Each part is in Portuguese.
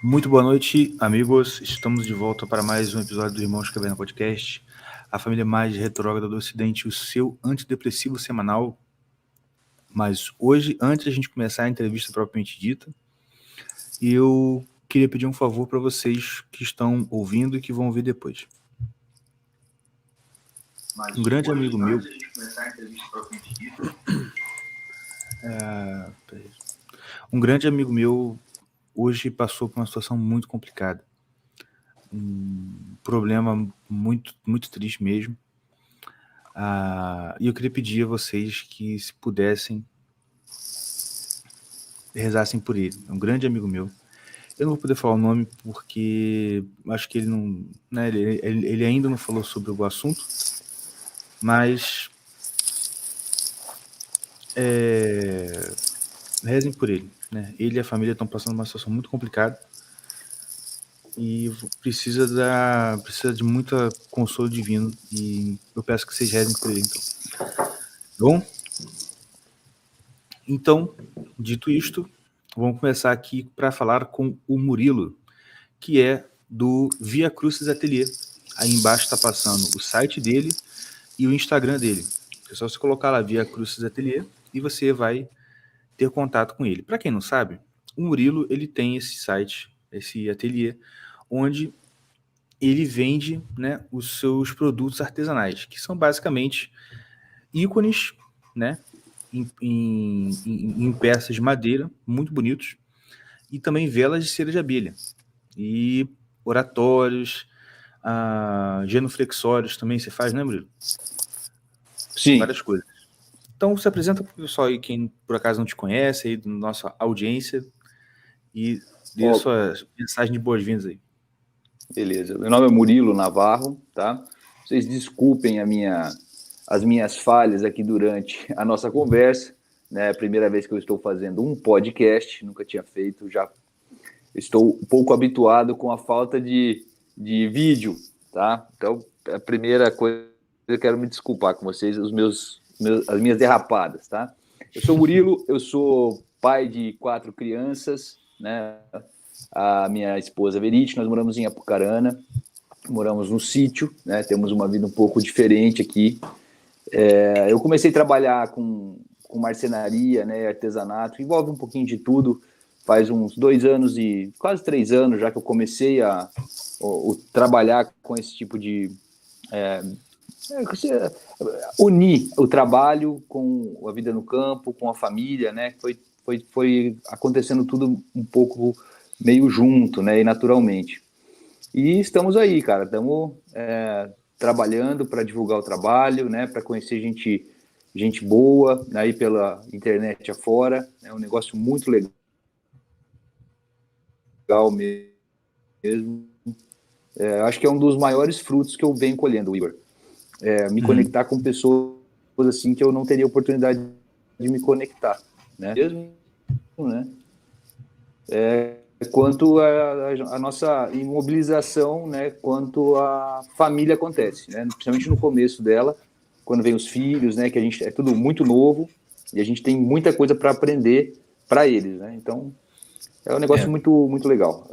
Muito boa noite, amigos. Estamos de volta para mais um episódio do Irmãos Caverna Podcast, a família mais retrógrada do Ocidente, o seu antidepressivo semanal. Mas hoje, antes de a gente começar a entrevista propriamente dita, eu queria pedir um favor para vocês que estão ouvindo e que vão ouvir depois. Um grande amigo meu. Antes de a gente começar a entrevista propriamente dita, um grande amigo meu hoje passou por uma situação muito complicada. Um problema muito, muito triste mesmo. E eu queria pedir a vocês que, se pudessem, rezassem por ele. É um grande amigo meu. Eu não vou poder falar o nome porque acho que ele não, né, ele ainda não falou sobre o assunto, mas rezem por ele, né? Ele e a família estão passando uma situação muito complicada e precisa de muita consolo divino, e eu peço que vocês rezem por ele, então. Bom? Então, dito isto, vamos começar aqui para falar com o Murilo, que é do Via Crucis Atelier. Aí embaixo está passando o site dele e o Instagram dele. É só você colocar lá Via Crucis Atelier e você vai ter contato com ele. Para quem não sabe, o Murilo ele tem esse site, esse ateliê, onde ele vende, né, os seus produtos artesanais, que são basicamente ícones, né, em peças de madeira, muito bonitos, e também velas de cera de abelha, e oratórios, genuflexórios também você faz, né, Murilo? Sim. Várias coisas. Então, se apresenta para o pessoal aí, quem por acaso não te conhece, aí, da nossa audiência, e dê a sua mensagem de boas-vindas aí. Beleza. Meu nome é Murilo Navarro, tá? Vocês desculpem as minhas falhas aqui durante a nossa conversa, né? É a primeira vez que eu estou fazendo um podcast, nunca tinha feito, já estou um pouco habituado com a falta de vídeo, tá? Então, a primeira coisa, eu quero me desculpar com vocês, as minhas derrapadas, tá? Eu sou Murilo, eu sou pai de 4 crianças, né? A minha esposa Verite, nós moramos em Apucarana, moramos no sítio, né? Temos uma vida um pouco diferente aqui. Eu comecei a trabalhar com marcenaria, né, artesanato, envolve um pouquinho de tudo. Faz uns 2 anos e quase 3 anos já que eu comecei a trabalhar com esse tipo de... unir o trabalho com a vida no campo, com a família, né? Foi acontecendo tudo um pouco meio junto, né? E naturalmente. E estamos aí, cara. Estamos trabalhando para divulgar o trabalho, né? Para conhecer gente boa, aí pela internet afora. É um negócio muito legal mesmo. Acho que é um dos maiores frutos que eu venho colhendo, Igor. Me conectar com pessoas assim que eu não teria oportunidade de me conectar, né? Mesmo, né? Quanto a nossa imobilização, né? Quanto a família acontece, né? Principalmente no começo dela, quando vem os filhos, né? Que a gente é tudo muito novo e a gente tem muita coisa para aprender para eles, né? Então é um negócio muito, muito legal.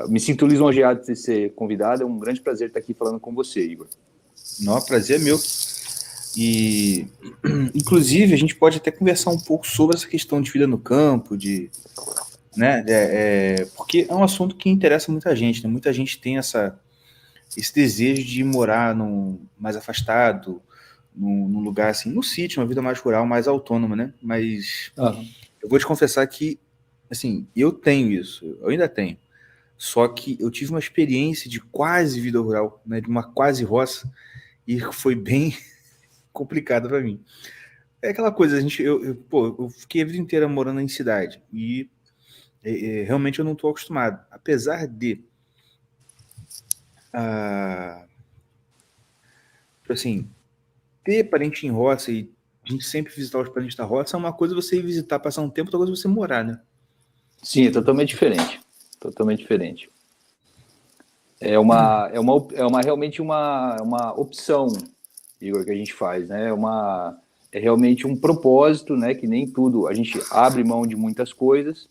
Me sinto lisonjeado de ser convidado. É um grande prazer estar aqui falando com você, Igor. Não, prazer é meu. E, inclusive, a gente pode até conversar um pouco sobre essa questão de vida no campo, né? Porque é um assunto que interessa muita gente, né? Muita gente tem esse desejo de morar mais afastado, num lugar assim, no sítio, uma vida mais rural, mais autônoma, né? Mas eu vou te confessar que, assim, eu tenho isso, eu ainda tenho. Só que eu tive uma experiência de quase vida rural, né? De uma quase roça, e foi bem complicado para mim. É aquela coisa, eu fiquei a vida inteira morando em cidade e realmente eu não estou acostumado. Apesar de, assim, ter parente em roça e a gente sempre visitar os parentes da roça é uma coisa você ir visitar, passar um tempo, outra coisa você morar, né? Sim, é totalmente diferente. Totalmente diferente. É realmente uma opção, Igor, que a gente faz, né? É realmente um propósito, né? Que nem tudo, a gente abre mão de muitas coisas,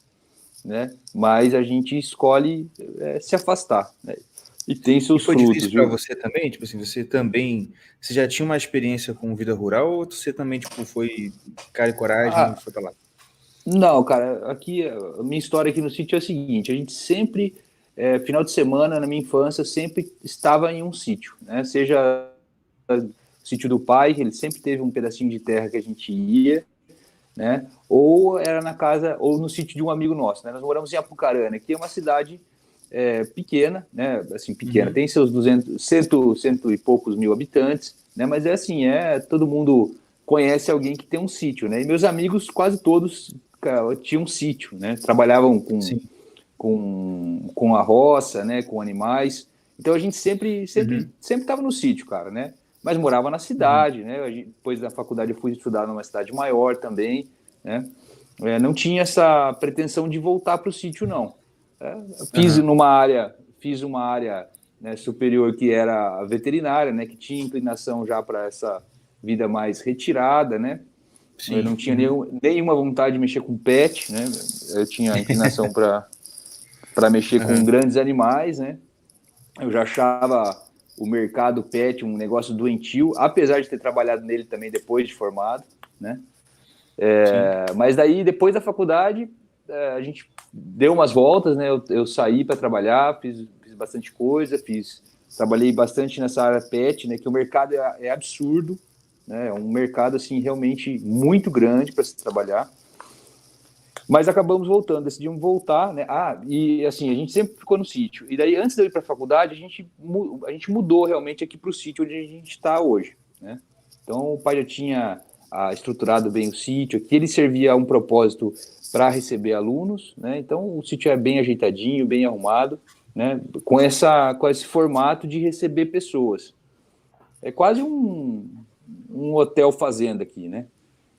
né? Mas a gente escolhe se afastar, né? E tem seus E foi frutos. difícil para você também? Tipo assim, você já tinha uma experiência com vida rural ou você também, tipo, foi cara e coragem e foi para lá? Não, cara, aqui a minha história aqui no sítio é a seguinte: a gente sempre, final de semana, na minha infância, sempre estava em um sítio, né? Seja o sítio do pai, que ele sempre teve um pedacinho de terra que a gente ia, né? Ou era na casa, ou no sítio de um amigo nosso, né? Nós moramos em Apucarana, que é uma cidade pequena, né? Assim, pequena, tem seus 200, cento e poucos mil habitantes, né? Mas é assim, todo mundo conhece alguém que tem um sítio, né? E meus amigos quase todos, cara, tinham um sítio, né? Trabalhavam Sim. com a roça, né? Com animais. Então a gente sempre estava no sítio, cara, né? Mas morava na cidade, né? Depois da faculdade eu fui estudar numa cidade maior também, né? Não tinha essa pretensão de voltar para o sítio, não. Fiz uma área, né, superior que era a veterinária, né? Que tinha inclinação já para essa vida mais retirada, né? Eu Sim. não tinha nenhuma vontade de mexer com pet, né? Eu tinha inclinação para mexer com grandes animais, né? Eu já achava o mercado pet um negócio doentio, apesar de ter trabalhado nele também depois de formado, né? Mas daí, depois da faculdade, a gente deu umas voltas, né? Eu saí para trabalhar, fiz bastante coisa, trabalhei bastante nessa área pet, né? Que o mercado é absurdo, né? É um mercado, assim, realmente muito grande para se trabalhar. Mas acabamos voltando, decidimos voltar, né? E assim, a gente sempre ficou no sítio. E daí, antes de eu ir para a faculdade, a gente mudou realmente aqui para o sítio onde a gente está hoje, né? Então, o pai já tinha estruturado bem o sítio, que ele servia a um propósito para receber alunos, né? Então, o sítio é bem ajeitadinho, bem arrumado, né? Com esse formato de receber pessoas. É quase um hotel fazenda aqui, né?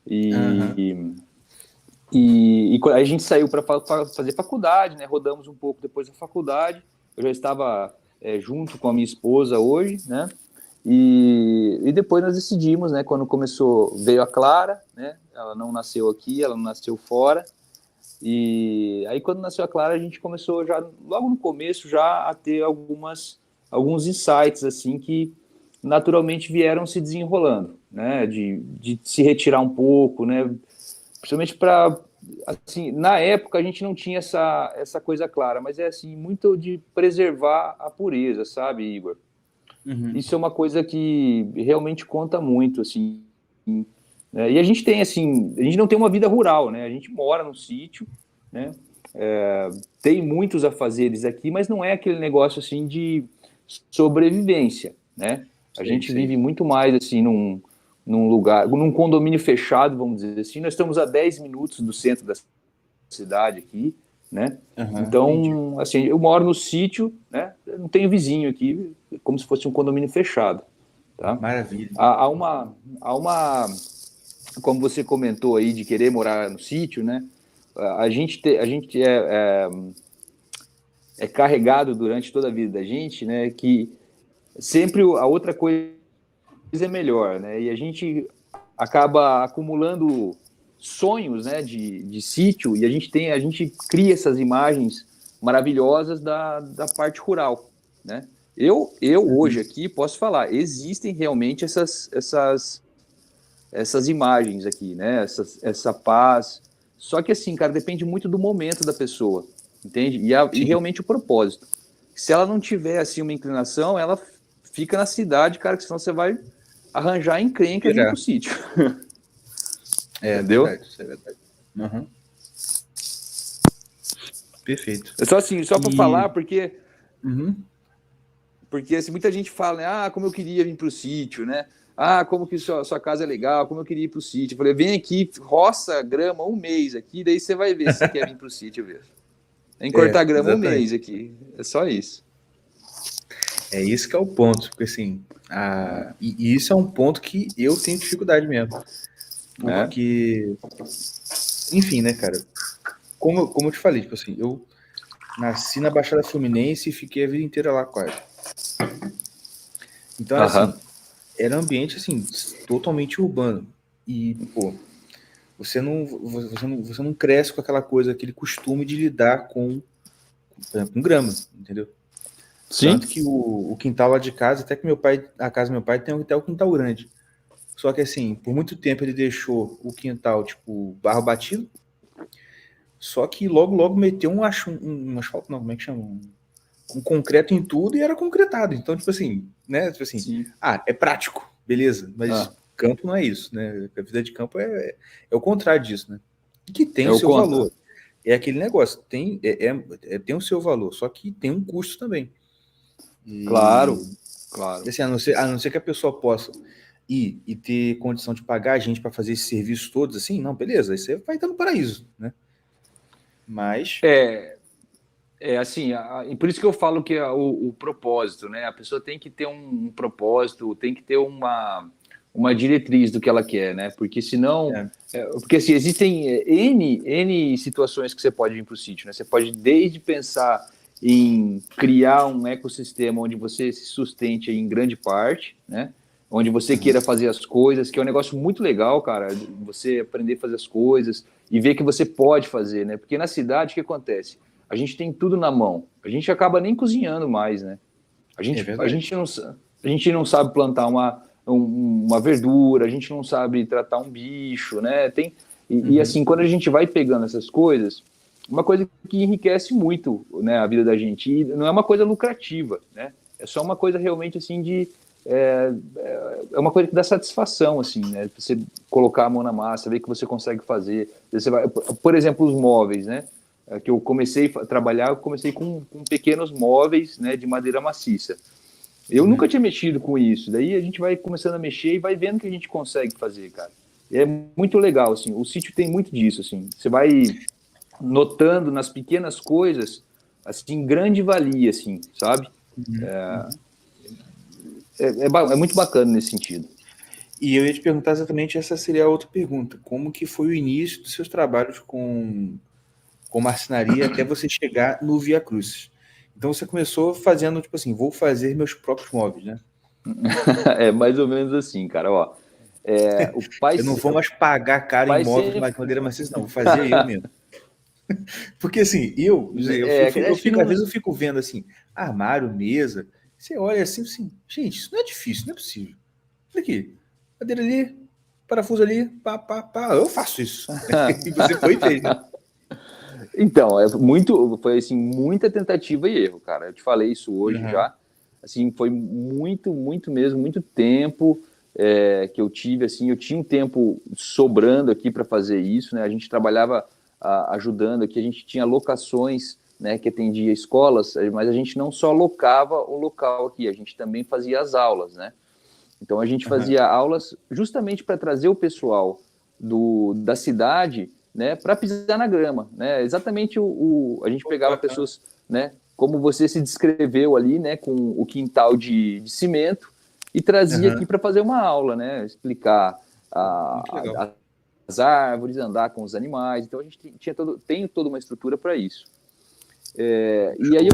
E a gente saiu para fazer faculdade, né? Rodamos um pouco depois da faculdade. Eu já estava junto com a minha esposa hoje, né? E depois nós decidimos, né? Quando veio a Clara, né? Ela não nasceu aqui, ela não nasceu fora. E aí quando nasceu a Clara, a gente começou já logo no começo já a ter alguns insights assim que naturalmente vieram se desenrolando, né? De se retirar um pouco, né? Principalmente para, assim, na época a gente não tinha essa coisa clara, mas é assim, muito de preservar a pureza, sabe, Igor? Isso é uma coisa que realmente conta muito, assim, né? E a gente tem, assim, a gente não tem uma vida rural, né? A gente mora no sítio, né? Tem muitos afazeres aqui, mas não é aquele negócio, assim, de sobrevivência, né? A gente vive muito mais, assim, num lugar, num condomínio fechado, vamos dizer assim. Nós estamos a 10 minutos do centro da cidade aqui, né? Entendi. Então, assim, eu moro no sítio, né? Eu não tenho vizinho aqui, como se fosse um condomínio fechado, tá? Maravilha. Como você comentou aí de querer morar no sítio, né? A gente é carregado durante toda a vida da gente, né? Que sempre a outra coisa é melhor, né? E a gente acaba acumulando sonhos, né, de sítio, e a gente cria essas imagens maravilhosas da parte rural, né? Eu hoje aqui posso falar, existem realmente essas imagens aqui, né? Essa paz. Só que assim, cara, depende muito do momento da pessoa, entende? E Sim. realmente o propósito. Se ela não tiver assim uma inclinação, ela fica na cidade, cara, que senão você vai arranjar encrenca vir pro sítio. É Entendeu? verdade, isso é verdade. Perfeito. É só assim, só para E falar, porque assim, muita gente fala, né? Como eu queria vir pro sítio, né? Como que sua casa é legal, como eu queria ir pro sítio. Eu falei, vem aqui, roça grama um mês aqui, daí você vai ver se você quer vir pro sítio mesmo. Tem que cortar grama um exatamente. mês aqui. É só isso. É isso que é o ponto, porque assim, e isso é um ponto que eu tenho dificuldade mesmo, Né? porque, enfim, né, cara, como eu te falei, tipo assim, eu nasci na Baixada Fluminense e fiquei a vida inteira lá quase. Então, era Aham. assim, era um ambiente, assim, totalmente urbano. E, pô, você não cresce com aquela coisa, aquele costume de lidar com grama, entendeu? Sim. Tanto que o quintal lá de casa, até que a casa do meu pai tem até o quintal grande. Só que assim, por muito tempo ele deixou o quintal, tipo, barro batido, só que logo meteu um asfalto, não, como é que chama? Um concreto em tudo e era concretado. Então, tipo assim, né? Tipo assim, Sim. é prático, beleza, mas campo não é isso, né? A vida de campo é o contrário disso, né? Que tem o seu valor. É aquele negócio, tem o seu valor, só que tem um custo também. Claro. Assim, a não ser que a pessoa possa ir e ter condição de pagar a gente para fazer esses serviços todos, assim, não, beleza, aí você vai estar no paraíso, né? Mas... Assim, e por isso que eu falo que é o propósito, né? A pessoa tem que ter um propósito, tem que ter uma diretriz do que ela quer, né? Porque senão... porque assim, existem N situações que você pode vir para o sítio, né? Você pode desde pensar em criar um ecossistema onde você se sustente em grande parte, né? Onde você queira fazer as coisas, que é um negócio muito legal, cara, você aprender a fazer as coisas e ver que você pode fazer, né? Porque na cidade, o que acontece? A gente tem tudo na mão. A gente acaba nem cozinhando mais, né? A gente não sabe plantar uma verdura, a gente não sabe tratar um bicho, né? E assim, quando a gente vai pegando essas coisas, uma coisa que enriquece muito, né, a vida da gente, e não é uma coisa lucrativa, né? É só uma coisa realmente assim é uma coisa que dá satisfação, assim, né? Você colocar a mão na massa, ver que você consegue fazer. Você vai, por exemplo, os móveis, né? Que eu comecei a trabalhar, eu comecei com pequenos móveis, né, de madeira maciça. Eu nunca tinha mexido com isso. Daí a gente vai começando a mexer e vai vendo que a gente consegue fazer, cara. E é muito legal, assim. O sítio tem muito disso, assim. Você vai notando nas pequenas coisas, assim, grande valia, assim, sabe? É muito bacana nesse sentido. E eu ia te perguntar exatamente, essa seria a outra pergunta. Como que foi o início dos seus trabalhos com marcenaria até você chegar no Via Cruz? Então você começou fazendo, tipo assim, vou fazer meus próprios móveis, né? É mais ou menos assim, cara, ó. O Eu não vou mais pagar caro em móveis de madeira maciça, não. Vou fazer eu mesmo. Porque assim, às vezes eu fico vendo assim, armário, mesa. Você olha assim, gente, isso não é difícil, não é possível. Olha aqui, cadeira ali, parafuso ali, pá, pá, pá. Eu faço isso. E você foi e fez, né? Então, foi assim, muita tentativa e erro, cara. Eu te falei isso hoje já. Assim, foi muito mesmo, muito tempo que eu tive, assim, eu tinha um tempo sobrando aqui para fazer isso, né? A gente trabalhava ajudando aqui, a gente tinha locações, né, que atendia escolas, mas a gente não só locava o local aqui, a gente também fazia as aulas, né? Então a gente fazia aulas justamente para trazer o pessoal da cidade, né, para pisar na grama, né? Exatamente a gente pegava pessoas, né, como você se descreveu ali, né, com o quintal de cimento e trazia aqui para fazer uma aula, né, explicar as árvores, andar com os animais. Então a gente tem toda uma estrutura para isso. E aí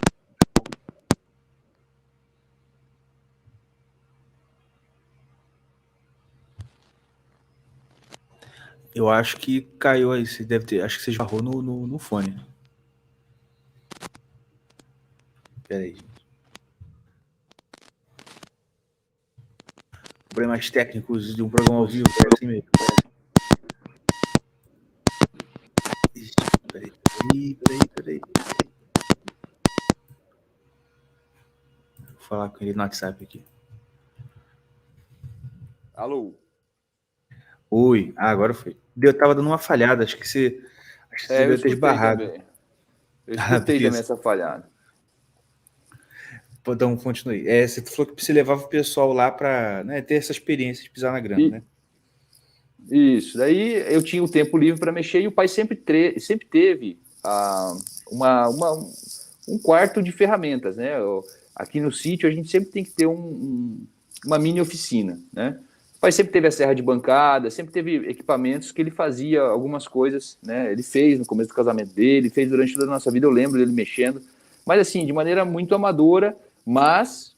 eu acho que caiu aí, você deve ter, acho que você esbarrou no fone. Pera aí, gente. Problemas técnicos de um programa ao vivo, é assim mesmo. Peraí. Vou falar com ele no WhatsApp aqui. Alô? Oi, agora foi. Eu tava dando uma falhada, acho que você deve ter esbarrado. Eu escutei também essa falhada. Então, continue. Você falou que você levava o pessoal lá para, né, ter essa experiência de pisar na grama, né? Isso. Daí eu tinha o tempo livre para mexer e o pai sempre teve um quarto de ferramentas, né? Aqui no sítio a gente sempre tem que ter uma mini oficina, né? O pai sempre teve a serra de bancada, sempre teve equipamentos que ele fazia algumas coisas, né? Ele fez no começo do casamento dele, fez durante toda a nossa vida, eu lembro dele mexendo, mas assim, de maneira muito amadora, mas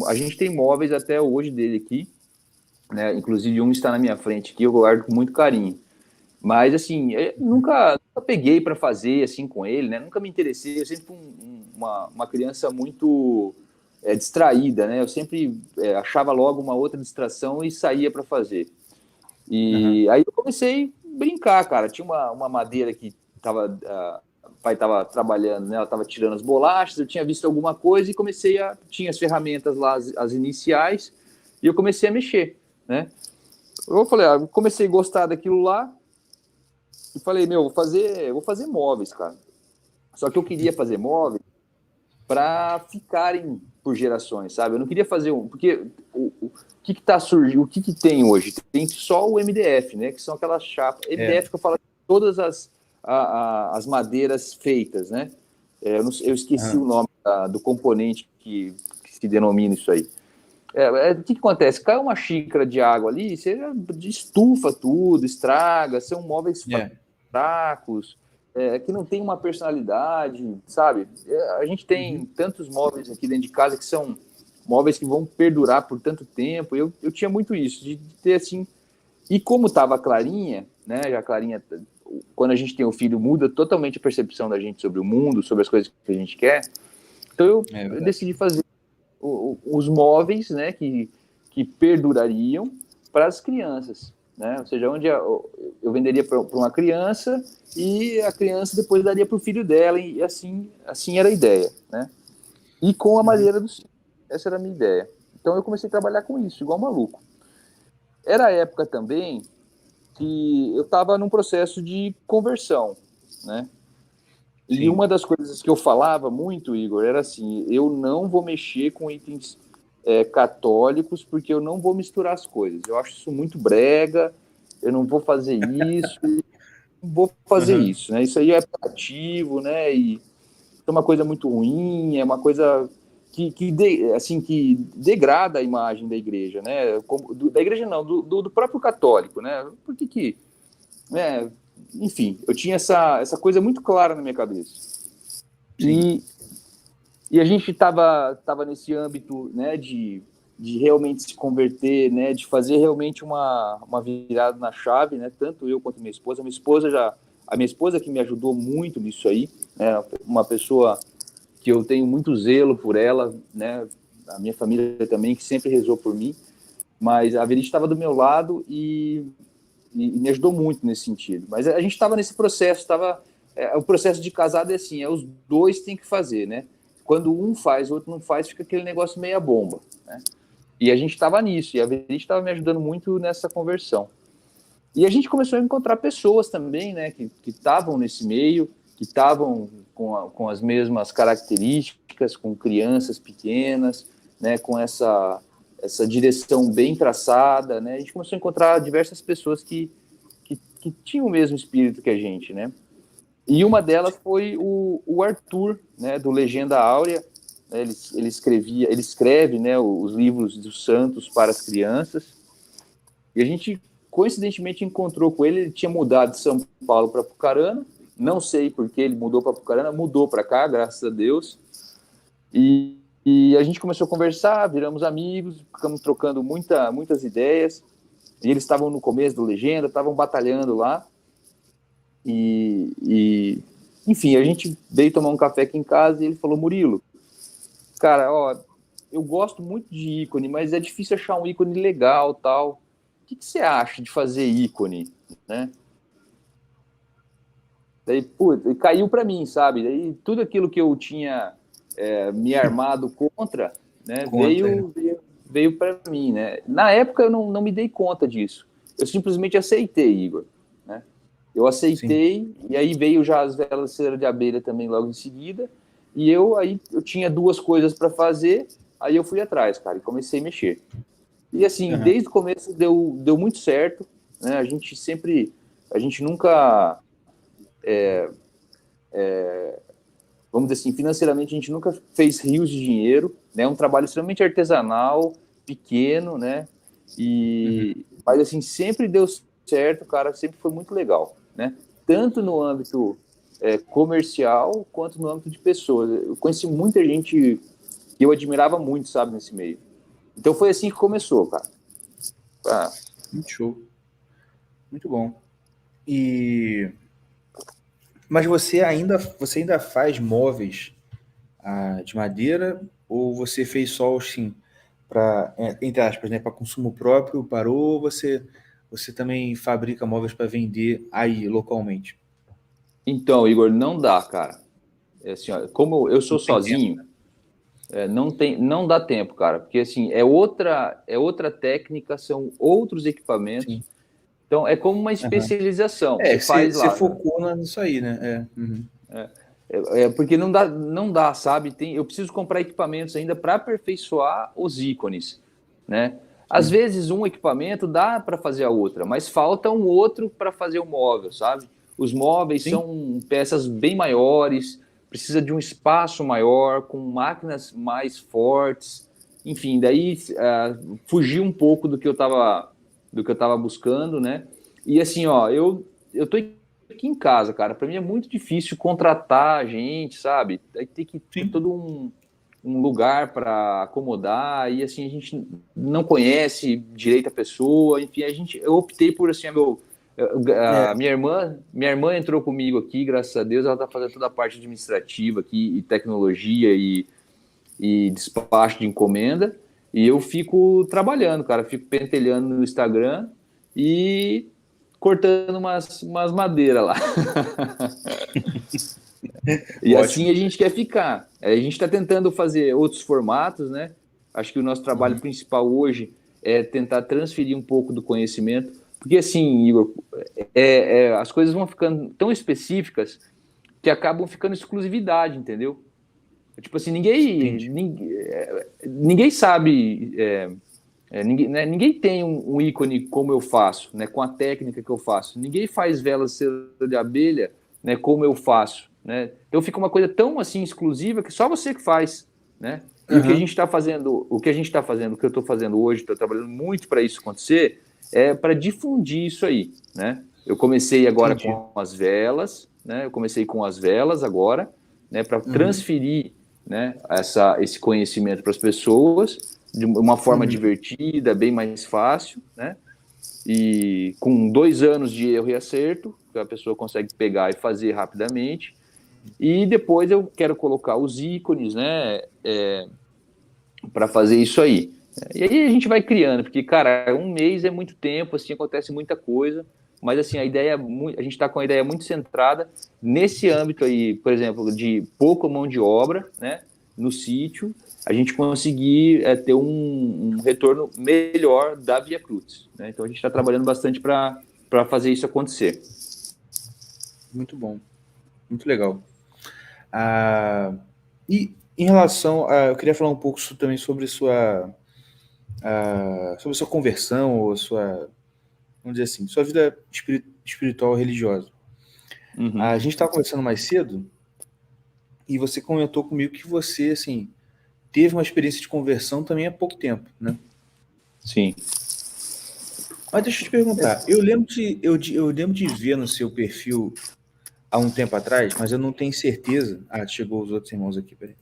a gente tem móveis até hoje dele aqui, né? Inclusive um está na minha frente aqui, eu guardo com muito carinho. Mas, assim, eu nunca peguei para fazer, assim, com ele, né? Nunca me interessei. Eu sempre fui uma criança muito distraída, né? Eu sempre achava logo uma outra distração e saía para fazer. Aham. E aí eu comecei a brincar, cara. Tinha uma madeira que o pai estava trabalhando, né? Ela estava tirando as bolachas, eu tinha visto alguma coisa e tinha as ferramentas lá, as iniciais, e eu comecei a mexer, né? Eu falei, comecei a gostar daquilo lá e falei, meu, vou fazer móveis, cara. Só que eu queria fazer móveis para ficarem por gerações, sabe? Eu não queria fazer porque o que está surgindo, o que tem hoje? Tem só o MDF, né? Que são aquelas chapas. MDF que eu falo todas as madeiras feitas, né? Eu esqueci o Aham. nome do componente que se denomina isso aí. O que acontece? Cai uma xícara de água ali, você estufa tudo, estraga, são móveis É. fracos, que não tem uma personalidade, sabe? A gente tem Uhum. tantos móveis aqui dentro de casa que são móveis que vão perdurar por tanto tempo. Eu tinha muito isso, de ter assim. E como estava a Clarinha, né? A Clarinha, quando a gente tem o filho, muda totalmente a percepção da gente sobre o mundo, sobre as coisas que a gente quer. Então É eu verdade. decidi fazer os móveis, né, que perdurariam para as crianças, né? Ou seja, onde eu venderia para uma criança e a criança depois daria para o filho dela e assim era a ideia, né? E com a Uhum. madeira do sino. Essa era a minha ideia. Então eu comecei a trabalhar com isso, igual maluco. Era a época também que eu estava num processo de conversão, né? E Sim. uma das coisas que eu falava muito, Igor, era assim: eu não vou mexer com itens católicos porque eu não vou misturar as coisas. Eu acho isso muito brega, eu não vou fazer isso, não vou fazer Aham. isso, né? Isso aí é apelativo, né? E é uma coisa muito ruim, é uma coisa que degrada a imagem da igreja, né? Da igreja não, do próprio católico, né? Por que né? Enfim, eu tinha essa coisa muito clara na minha cabeça. Sim. E, e a gente tava nesse âmbito, né, de realmente se converter, né, de fazer realmente uma virada na chave, né, tanto eu quanto a minha esposa que me ajudou muito nisso aí, né, uma pessoa que eu tenho muito zelo por ela, né, a minha família também, que sempre rezou por mim, mas a Verite estava do meu lado e me ajudou muito nesse sentido. Mas a gente estava nesse processo, o processo de casado é assim, os dois têm que fazer, né? Quando um faz, o outro não faz, fica aquele negócio meia bomba, né? E a gente estava nisso, e a Verite estava me ajudando muito nessa conversão. E a gente começou a encontrar pessoas também, né, que estavam nesse meio, que estavam com as mesmas características, com crianças pequenas, né, com essa direção bem traçada, né? A gente começou a encontrar diversas pessoas que tinham o mesmo espírito que a gente, né? E uma delas foi o Arthur, né, do Legenda Áurea. Né, ele escreve, né, os livros dos santos para as crianças. E a gente, coincidentemente, encontrou com ele. Ele tinha mudado de São Paulo para Apucarana. Não sei por que ele mudou para Apucarana, mudou para cá, graças a Deus. E a gente começou a conversar, viramos amigos, ficamos trocando muitas ideias. E eles estavam no começo do Legenda, estavam batalhando lá. Enfim, a gente veio tomar um café aqui em casa e ele falou: Murilo, cara, ó, eu gosto muito de ícone, mas é difícil achar um ícone legal, tal. O que você acha de fazer ícone, né? Daí, putz, caiu para mim, sabe? Daí tudo aquilo que eu tinha me armado contra, né, Conta. É. veio para mim, né? Na época eu não me dei conta disso. Eu simplesmente aceitei, Igor, né? Eu Sim. aceitei e aí veio já as velas de cera de abelha também logo em seguida. E eu tinha duas coisas para fazer, aí eu fui atrás, cara, e comecei a mexer. E assim, Aham. desde o começo deu muito certo, né? A gente nunca vamos dizer assim, financeiramente a gente nunca fez rios de dinheiro, né? É um trabalho extremamente artesanal, pequeno, né? Uhum. Mas assim, sempre deu certo, cara, sempre foi muito legal, né? Tanto no âmbito comercial quanto no âmbito de pessoas. Eu conheci muita gente que eu admirava muito, sabe, nesse meio. Então foi assim que começou, cara. Ah, Muito show. Muito bom. E mas você ainda faz móveis de madeira ou você fez só assim para, entre aspas, né, para consumo próprio, parou, ou você também fabrica móveis para vender aí localmente? Então, Igor, não dá, cara. É assim, ó, como eu Não sou tem tempo. sozinho, não dá tempo, cara, porque assim, é outra técnica, são outros equipamentos. Sim. Então, é como uma Aham. especialização. Você faz Você lá. focou nisso aí, né? Uhum. Porque não dá, sabe? Eu preciso comprar equipamentos ainda para aperfeiçoar os ícones, né? Às Sim. vezes um equipamento dá para fazer a outra, mas falta um outro para fazer o móvel, sabe? Os móveis Sim. são peças bem maiores, precisa de um espaço maior, com máquinas mais fortes, enfim, daí fugir um pouco do que eu tava buscando, né? E assim, ó, eu tô aqui em casa, cara, para mim é muito difícil contratar gente, sabe? Aí tem que ter Sim. todo um lugar para acomodar, e assim, a gente não conhece direito a pessoa, enfim, eu optei por assim, É. minha irmã entrou comigo aqui, graças a Deus, ela tá fazendo toda a parte administrativa aqui, e tecnologia e despacho de encomenda, e eu fico trabalhando, cara, fico pentelhando no Instagram e cortando umas madeiras lá. E assim Ótimo. a gente quer ficar. A gente está tentando fazer outros formatos, né? Acho que o nosso trabalho Uhum. principal hoje é tentar transferir um pouco do conhecimento, porque assim, Igor, as coisas vão ficando tão específicas que acabam ficando exclusividade, entendeu? Tipo assim, ninguém, Entendi. ninguém, ninguém sabe, ninguém tem um ícone como eu faço, né? Com a técnica que eu faço. Ninguém faz velas de cera de abelha, né? Como eu faço, né? Então fica uma coisa tão assim exclusiva que só você que faz, né? E o que a Aham. gente está fazendo, o que eu estou fazendo hoje, estou trabalhando muito para isso acontecer, é para difundir isso aí, né? Eu comecei agora Entendi. com as velas, né? Eu comecei com as velas agora, né? Para Uhum. transferir, né? Esse conhecimento para as pessoas de uma forma Uhum. divertida, bem mais fácil, né? E com 2 anos de erro e acerto, que a pessoa consegue pegar e fazer rapidamente. E depois eu quero colocar os ícones, né? Para fazer isso aí. E aí a gente vai criando, porque, cara, um mês é muito tempo, assim, acontece muita coisa, mas, assim, a gente está com a ideia muito centrada nesse âmbito aí, por exemplo, de pouca mão de obra, né, no sítio, a gente conseguir ter um retorno melhor da Via Cruz, né? Então a gente está trabalhando bastante para fazer isso acontecer. Muito bom. Muito legal. Ah, e em relação a, eu queria falar um pouco também sobre sua conversão ou sua, vamos dizer assim, sua vida espiritual religiosa. A Uhum. gente estava conversando mais cedo e você comentou comigo que você, assim, teve uma experiência de conversão também há pouco tempo, né? Sim. Mas deixa eu te perguntar, eu lembro de ver no seu perfil há um tempo atrás, mas eu não tenho certeza. Ah, chegou os outros irmãos aqui, peraí.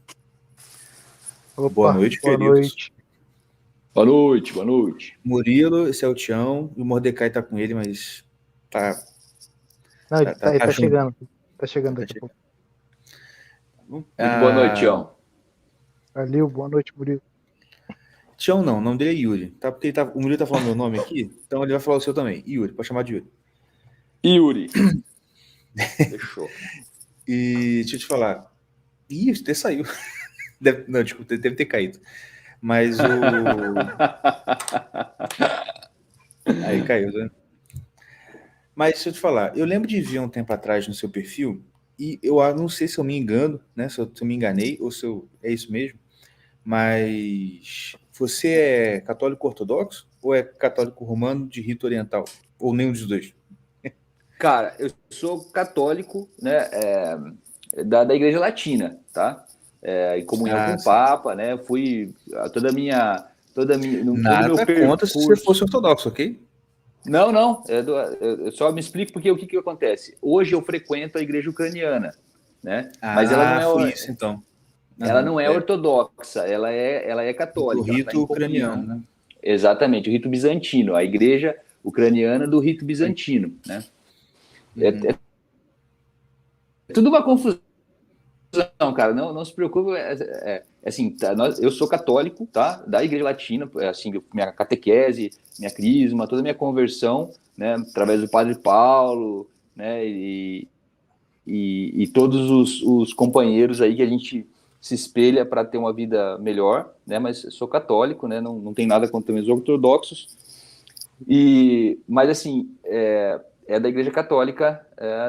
Boa Opa, noite, boa queridos. noite. Boa noite, boa noite. Murilo, esse é o Tião, e o Mordecai tá com ele, mas tá, Não, ele tá tá junto. chegando. Tá chegando Tá daqui a chegando. pouco. Muito boa noite, Ah, Tião. Valeu, boa noite, Murilo. Tião não, o nome dele é Yuri. Tá, porque o Murilo tá falando meu nome aqui, então ele vai falar o seu também. Yuri, pode chamar de Yuri. Yuri. Fechou. E deixa eu te falar. Ih, até saiu. Não, desculpa, deve ter caído. Mas o. Aí caiu, né? Mas deixa eu te falar, eu lembro de ver um tempo atrás no seu perfil, e eu não sei se eu me engano, né? Se eu me enganei, ou se é isso mesmo, mas você é católico ortodoxo ou é católico romano de rito oriental? Ou nenhum dos dois? Cara, eu sou católico, né, da Igreja Latina, tá? Em comunhão com Ah, o sim. Papa, né? Fui todo o meu Nada contra se você percurso. fosse ortodoxo, ok? Não, não, eu só me explico porque o que acontece. Hoje eu frequento a Igreja Ucraniana, né? Mas ela não Ah, foi é, isso então. ela Aham, não é ortodoxa, ela é do católica, ela está rito em ucraniano, comunhão. né? Exatamente, o rito bizantino, a Igreja Ucraniana do rito bizantino, né? É tudo uma confusão, cara. Não se preocupe. Assim, tá, eu sou católico, tá? Da Igreja Latina, assim, minha catequese, minha crisma, toda a minha conversão, né? Através do Padre Paulo, né? E todos os companheiros aí que a gente se espelha para ter uma vida melhor, né? Mas eu sou católico, né? Não tem nada contra os ortodoxos. Mas assim, é da Igreja Católica,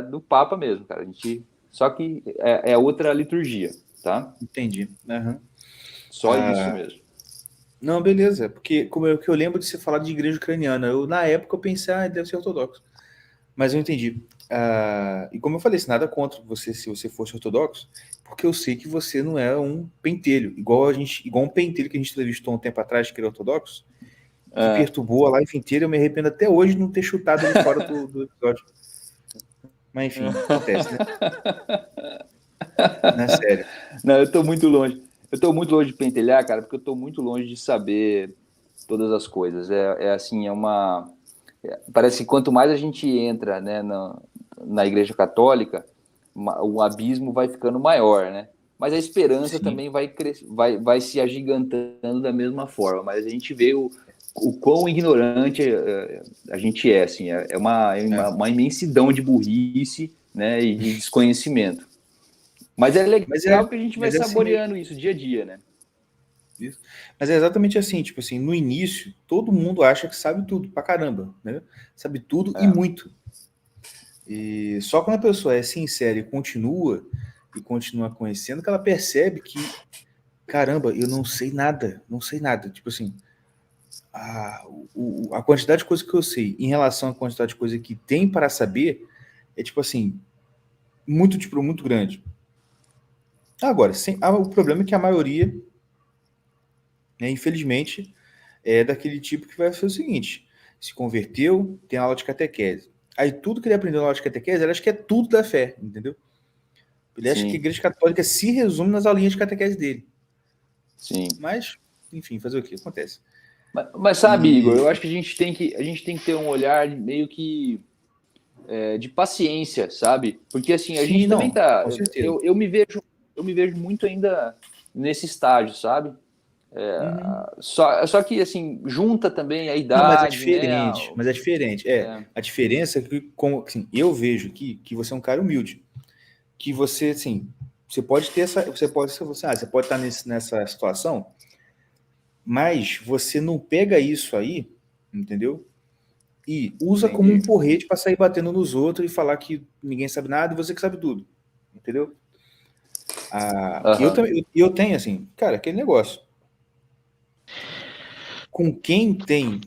do Papa mesmo, cara. Só que é outra liturgia, tá? Entendi. Uhum. Só isso mesmo. Não, beleza. Porque como que eu lembro de você falar de igreja ucraniana, na época eu pensei, deve ser ortodoxo. Mas eu entendi. E como eu falei, se nada contra você se você fosse ortodoxo, porque eu sei que você não é um pentelho, igual um pentelho que a gente entrevistou um tempo atrás, que era ortodoxo, que perturbou a live inteira. Eu me arrependo até hoje de não ter chutado ele fora do episódio. Mas enfim, acontece, né? Não é sério. Não, eu tô muito longe. Eu tô muito longe de pentelhar, cara, porque eu tô muito longe de saber todas as coisas. Assim, parece que quanto mais a gente entra, né, na Igreja Católica, o abismo vai ficando maior, né? Mas a esperança também vai se agigantando da mesma forma. Mas a gente vê o quão ignorante a gente é, assim, uma imensidão de burrice, né, e de desconhecimento. Mas é legal que a gente vai saboreando isso dia a dia, né? Isso. Mas é exatamente assim, tipo assim, no início, todo mundo acha que sabe tudo pra caramba, né? Sabe tudo e muito. E só quando a pessoa é sincera e continua conhecendo, que ela percebe que, caramba, eu não sei nada. Tipo assim, a quantidade de coisa que eu sei em relação à quantidade de coisa que tem para saber é, tipo assim, muito grande. Agora, o problema é que a maioria, né, infelizmente, é daquele tipo que vai ser o seguinte: se converteu, tem aula de catequese. Aí tudo que ele aprendeu na aula de catequese, ele acha que é tudo da fé, entendeu? Ele acha que a Igreja Católica se resume nas aulinhas de catequese dele. Sim. Mas, enfim, fazer o que acontece. Mas sabe, Igor, eu acho que a gente tem que ter um olhar meio que de paciência, sabe? Porque assim, a gente também tá. Eu me vejo muito ainda nesse estágio, sabe? Só que assim, junta também a idade. Não, mas é diferente. Né? Mas é diferente. A diferença é que, assim, eu vejo que você é um cara humilde. Que você, assim, você pode ter essa. Você pode estar nessa situação, mas você não pega isso aí, entendeu? E usa como um porrete para sair batendo nos outros e falar que ninguém sabe nada e você que sabe tudo. Entendeu? Eu tenho, assim, cara, aquele negócio. Com quem tem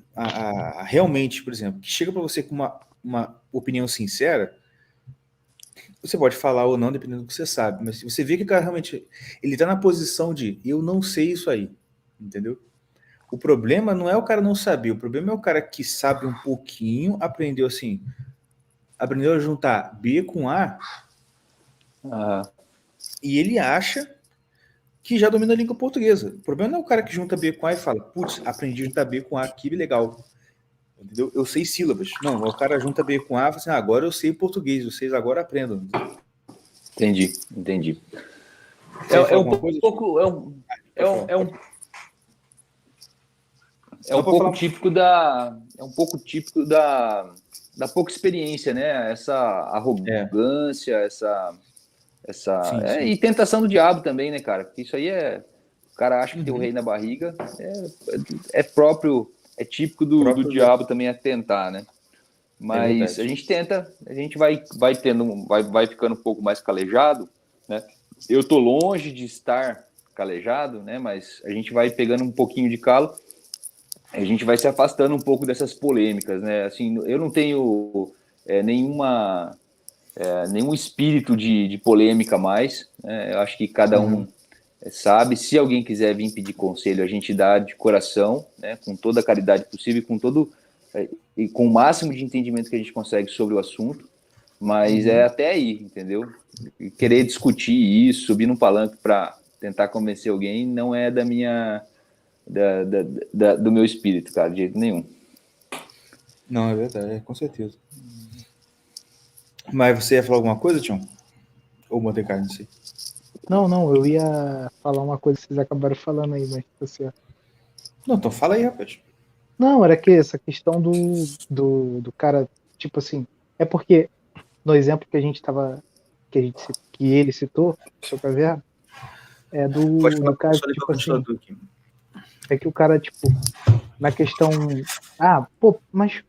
realmente, por exemplo, que chega para você com uma opinião sincera, você pode falar ou não, dependendo do que você sabe, mas você vê que o cara realmente ele tá na posição de eu não sei isso aí, entendeu? O problema não é o cara não saber, o problema é o cara que sabe um pouquinho, aprendeu a juntar B com A, e ele acha que já domina a língua portuguesa. O problema não é o cara que junta B com A e fala, putz, aprendi a juntar B com A, que legal. Entendeu? Eu sei sílabas. Não, o cara junta B com A e fala assim, agora eu sei português, vocês agora aprendam. Entendi. É um pouco típico da pouca experiência, né? Essa arrogância, sim. E tentação do diabo também, né, cara? Porque isso aí o cara acha que tem o rei na barriga, é típico do diabo também tentar, né? Mas a gente tenta, a gente vai ficando um pouco mais calejado, né? Eu tô longe de estar calejado, né? Mas a gente vai pegando um pouquinho de calo, a gente vai se afastando um pouco dessas polêmicas, né? Assim, eu não tenho nenhum espírito de polêmica mais, né? Eu acho que cada um sabe. Se alguém quiser vir pedir conselho, a gente dá de coração, né? Com toda a caridade possível, e com o máximo de entendimento que a gente consegue sobre o assunto, mas é até aí, entendeu? E querer discutir isso, subir num palanque para tentar convencer alguém, não é do meu espírito, cara, de jeito nenhum. Não, é verdade, com certeza. Mas você ia falar alguma coisa, Tião? Ou Mordecai, não sei. Não, eu ia falar uma coisa que vocês acabaram falando aí, mas tá certo. Não, então fala aí, rapaz. Não, era que essa questão do cara, tipo assim, é porque no exemplo que a gente tava, que ele citou, seu caverna, é Pode do falar, cara, só ligar o tipo assim, ventilador aqui. é que o cara, tipo, na questão, mas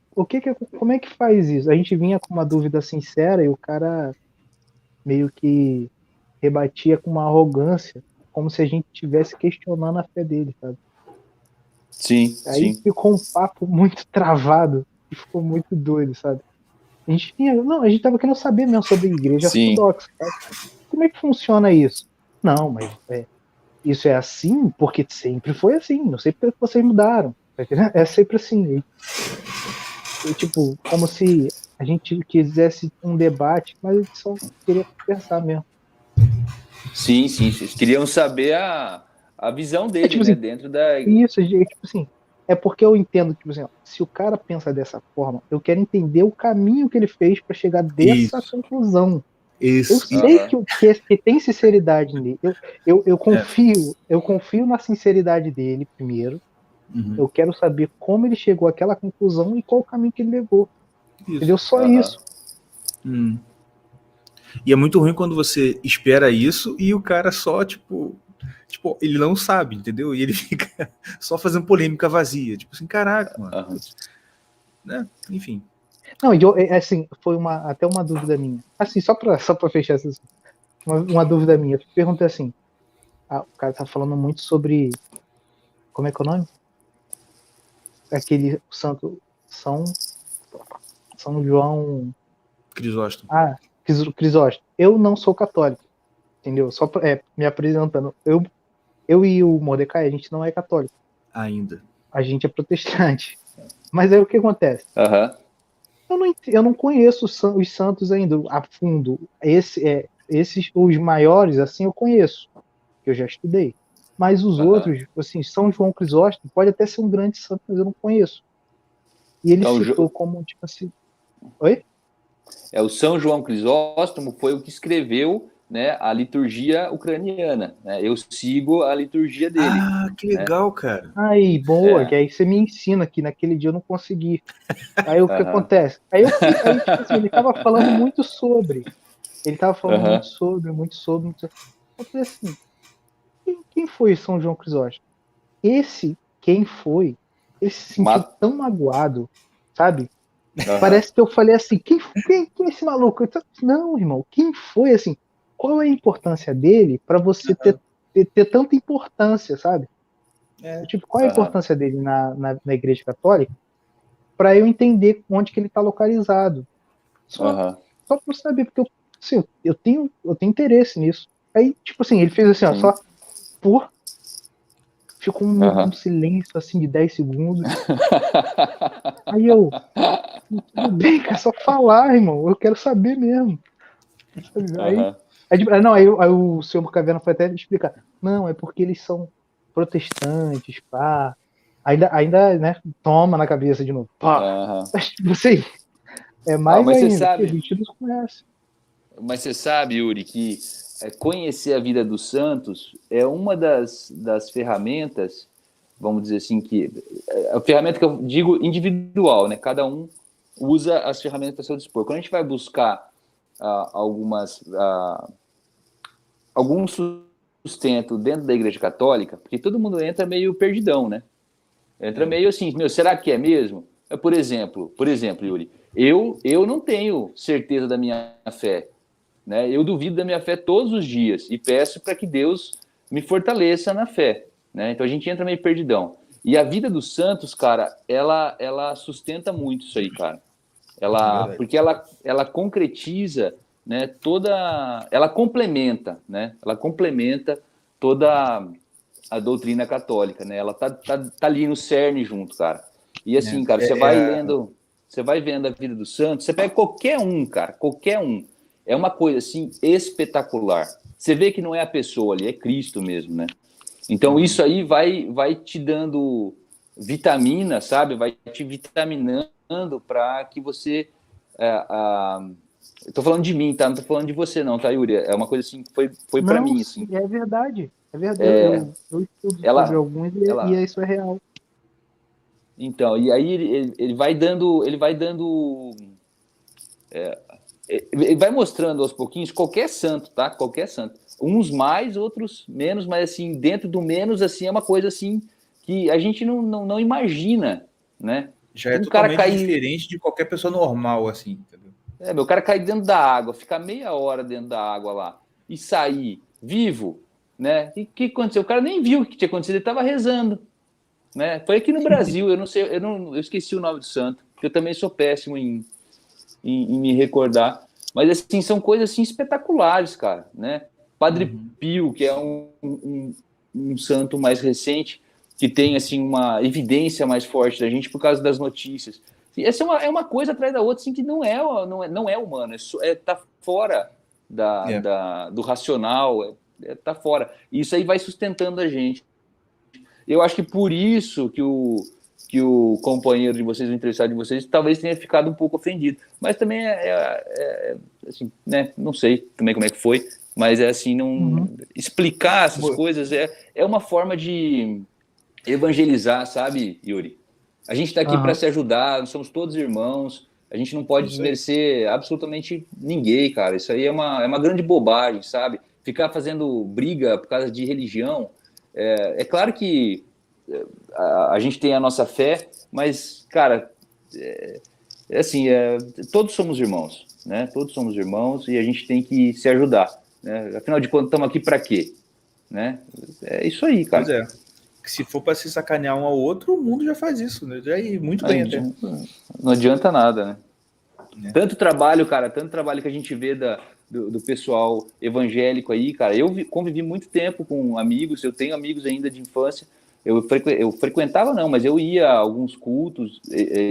como é que faz isso? A gente vinha com uma dúvida sincera e o cara meio que rebatia com uma arrogância, como se a gente estivesse questionando a fé dele, sabe? Sim, Aí sim. ficou um papo muito travado e ficou muito doido, sabe? A gente tava querendo saber mesmo sobre igreja Sim. ortodoxa, sabe? Como é que funciona isso? Não, mas isso é assim porque sempre foi assim, não sei porque vocês mudaram, tá entendendo? É sempre assim. E, tipo, como se a gente quisesse um debate, mas a gente só queria conversar mesmo. Sim, sim. Vocês queriam saber a visão É dele, tipo né? assim, Dentro da. isso, tipo assim, é porque eu entendo, tipo assim, ó, se o cara pensa dessa forma, eu quero entender o caminho que ele fez para chegar dessa Isso, conclusão. Eu isso. sei Aham. que tem sinceridade nele. Eu É. confio na sinceridade dele primeiro. Uhum. Eu quero saber como ele chegou àquela conclusão e qual o caminho que ele levou. Isso. Entendeu? Só Aham. isso. Hum. E é muito ruim quando você espera isso e o cara só, tipo, ele não sabe, entendeu? E ele fica só fazendo polêmica vazia. Tipo assim, caraca, mano. Aham. Putz, né? Enfim. Não, assim, foi até uma dúvida minha. Assim, só pra fechar essa, uma dúvida minha. Eu perguntei assim, o cara tá falando muito sobre, como é que é o nome? Aquele santo, São, São João, Crisóstomo. Crisóstomo. Eu não sou católico, entendeu? Me apresentando. Eu e o Mordecai, a gente não é católico, Ainda. a gente é protestante. Mas aí o que acontece? Aham. Eu não conheço os santos ainda a fundo. Esses, os maiores, assim, eu conheço, que eu já estudei. Mas os Aham. outros, assim, São João Crisóstomo pode até ser um grande santo, mas eu não conheço. E ele Então, citou como, tipo assim. Oi? o São João Crisóstomo foi o que escreveu, né, a liturgia ucraniana. Né? Eu sigo a liturgia dele. Ah, que Né? legal, cara. Aí, boa, que É. aí você me ensina que naquele dia eu não consegui. Aí o que Aham. acontece? Aí, tipo assim, ele tava falando muito sobre. Ele tava falando Aham. muito sobre. Eu falei assim, quem foi São João Crisóstomo? Quem foi, ele se sentiu Ma- tão magoado, sabe? Aham. Parece que eu falei assim, quem é esse maluco? Não, irmão, quem foi assim? Qual é a importância dele para você ter tanta importância, sabe? É. Tipo, qual é a Aham. importância dele na Igreja Católica para eu entender onde que ele está localizado? Só, Aham. só para eu saber, porque assim, eu tenho interesse nisso. Aí, tipo assim, ele fez assim, ó, Sim. só por. Ficou um Aham. silêncio assim de 10 segundos. Aí eu, tudo bem, cara, é só falar, irmão. Eu quero saber mesmo. Sabe? Aham. Não, aí o senhor Caverna foi até explicar. Não, é porque eles são protestantes, pá. Ainda, né, toma na cabeça de novo. Pá. Aham. Mas, tipo assim, é Ah, mais ainda, porque a gente não conhece. mas você sabe, Yuri, que conhecer a vida dos santos é uma das ferramentas, vamos dizer assim, que a ferramenta que eu digo individual, né? Cada um usa as ferramentas a seu dispor. Quando a gente vai buscar algum sustento dentro da Igreja Católica, porque todo mundo entra meio perdidão, né? Entra meio assim, meu, será que é mesmo? Por exemplo, Yuri, eu não tenho certeza da minha fé, né? Eu duvido da minha fé todos os dias e peço para que Deus me fortaleça na fé, né? Então a gente entra meio perdidão. E a vida dos santos, cara, ela sustenta muito isso aí, cara. É verdade. Porque ela concretiza, né, ela complementa, né? Ela complementa toda a doutrina católica, né? Ela tá ali no cerne junto, cara. E assim, cara, você vai vendo a vida do santo, você pega qualquer um, cara, qualquer um. É uma coisa assim espetacular. Você vê que não é a pessoa ali, é Cristo mesmo, né? Então isso aí vai te dando vitamina, sabe? Vai te vitaminando para que você Eu tô falando de mim, tá? Não tô falando de você, não, tá, Yuri? É uma coisa assim que foi para mim, assim. É verdade. É verdade. Eu estudo sobre Ela, alguns e ela, isso é real. então, e aí ele vai dando, ele vai mostrando aos pouquinhos qualquer santo, tá? Qualquer santo. Uns mais, outros menos, mas assim, dentro do menos, assim, é uma coisa assim que a gente não imagina, né? Já é Um cara totalmente cair, diferente de qualquer pessoa normal, assim, entendeu? meu cara cair dentro da água, ficar meia hora dentro da água lá e sair vivo, né? E o que aconteceu? O cara nem viu o que tinha acontecido, ele estava rezando, né? Foi aqui no Brasil, eu não sei, eu esqueci o nome do santo, porque eu também sou péssimo em me recordar. Mas, assim, são coisas, assim, espetaculares, cara, né? Padre Pio, que é um santo mais recente, que tem, assim, uma evidência mais forte da gente por causa das notícias. E essa é uma coisa atrás da outra, assim, que não é humana, tá fora do racional, tá fora. E isso aí vai sustentando a gente. Eu acho que por isso que o companheiro de vocês, o entrevistado de vocês, talvez tenha ficado um pouco ofendido. Mas também assim, né? Não sei também como é que foi, mas é assim, não explicar essas coisas é uma forma de evangelizar, sabe, Yuri? A gente está aqui para se ajudar, nós somos todos irmãos, a gente não pode desmerecer absolutamente ninguém, cara. Isso aí é uma grande bobagem, sabe? Ficar fazendo briga por causa de religião. É claro que a gente tem a nossa fé, mas, cara, assim, todos somos irmãos, né? Todos somos irmãos e a gente tem que se ajudar, né? Afinal de contas, estamos aqui para quê? Né? É isso aí, cara. Pois é. Se for para se sacanear um ao outro, o mundo já faz isso, né? Já ir muito bem até. Não adianta nada, né? Tanto trabalho, cara, tanto trabalho que a gente vê do pessoal evangélico aí, cara. Eu convivi muito tempo com amigos, eu tenho amigos ainda de infância. Eu frequentava, não, mas eu ia a alguns cultos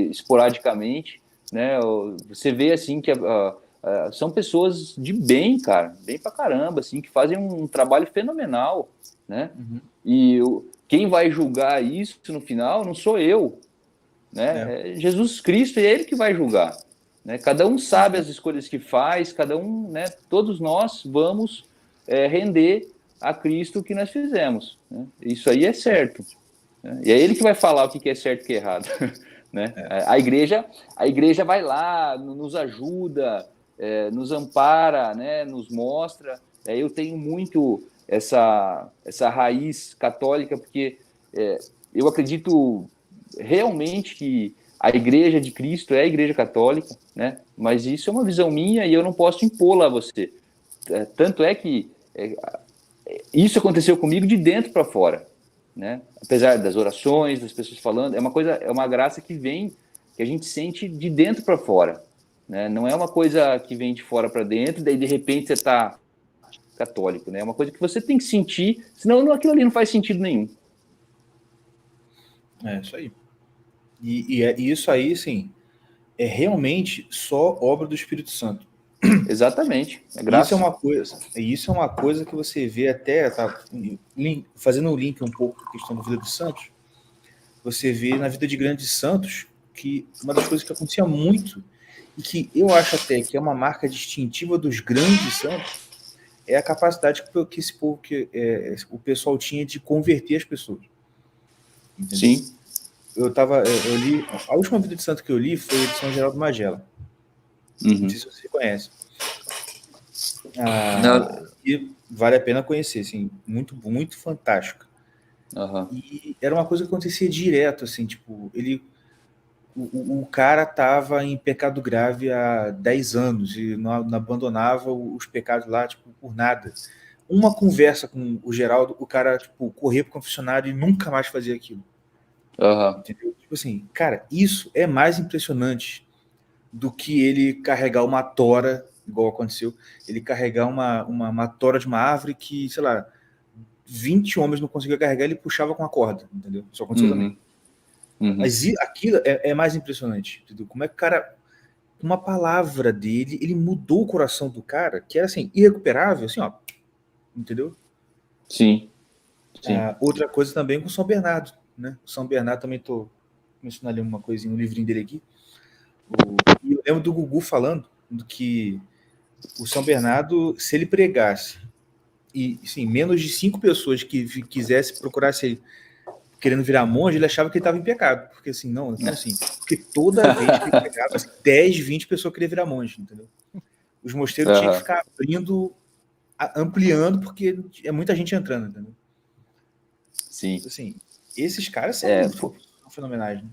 esporadicamente, né? Você vê, assim, que são pessoas de bem, cara, bem pra caramba, assim, que fazem um trabalho fenomenal, né? E quem vai julgar isso no final não sou eu, né? É Jesus Cristo e é Ele que vai julgar. Né? Cada um sabe as escolhas que faz, cada um, né? Todos nós vamos render a Cristo o que nós fizemos. Né? Isso aí é certo. Né? E é Ele que vai falar o que é certo e o que é errado. Né? A igreja vai lá, nos ajuda, nos ampara, né? Nos mostra. Eu tenho muito essa raiz católica, porque eu acredito realmente que a Igreja de Cristo é a Igreja Católica, né? Mas isso é uma visão minha e eu não posso impô-la a você. Tanto é que isso aconteceu comigo de dentro para fora, né? Apesar das orações, das pessoas falando, é uma graça que vem, que a gente sente de dentro para fora, né? Não é uma coisa que vem de fora para dentro, daí de repente você está católico, né? É uma coisa que você tem que sentir, senão aquilo ali não faz sentido nenhum. É isso aí. E isso aí, sim, é realmente só obra do Espírito Santo. Exatamente. É graça. Isso é uma coisa que você vê até, tá, fazendo um link um pouco com a questão da vida dos santos, você vê na vida de grandes santos que uma das coisas que acontecia muito, e que eu acho até que é uma marca distintiva dos grandes santos, é a capacidade que esse povo, o pessoal tinha de converter as pessoas. Entendeu? Sim. Eu li, a última vida de santo que eu li foi de São Geraldo Magela. Não sei se você conhece. E vale a pena conhecer, assim, muito, muito fantástico. E era uma coisa que acontecia direto, assim, tipo, o cara tava em pecado grave há 10 anos e não abandonava os pecados lá, tipo, por nada. Uma conversa com o Geraldo, o cara, tipo, corria pro confessionário e nunca mais fazia aquilo. Entendeu? Tipo assim, cara, isso é mais impressionante do que ele carregar uma tora, igual aconteceu, ele carregar uma tora de uma árvore que, sei lá, 20 homens não conseguiam carregar, ele puxava com a corda, entendeu? Isso aconteceu também. Mas aquilo é mais impressionante, entendeu? Como é que o cara, com uma palavra dele, ele mudou o coração do cara, que era assim, irrecuperável, assim, ó, entendeu? Sim. Outra coisa também com São Bernardo, né? São Bernardo também tô mencionando ali uma coisinha, um livrinho dele aqui. E eu lembro do Gugu falando, que o São Bernardo, se ele pregasse e, sim, menos de 5 pessoas que quisessem procurar ele querendo virar monge, ele achava que ele estava em pecado. Porque assim, não, assim, porque toda vez que ele pregava, 10, 20 pessoas queriam virar monge, entendeu? Os mosteiros tinham que ficar abrindo, ampliando, porque é muita gente entrando, entendeu? Sim. Assim, esses caras são fenomenais, né?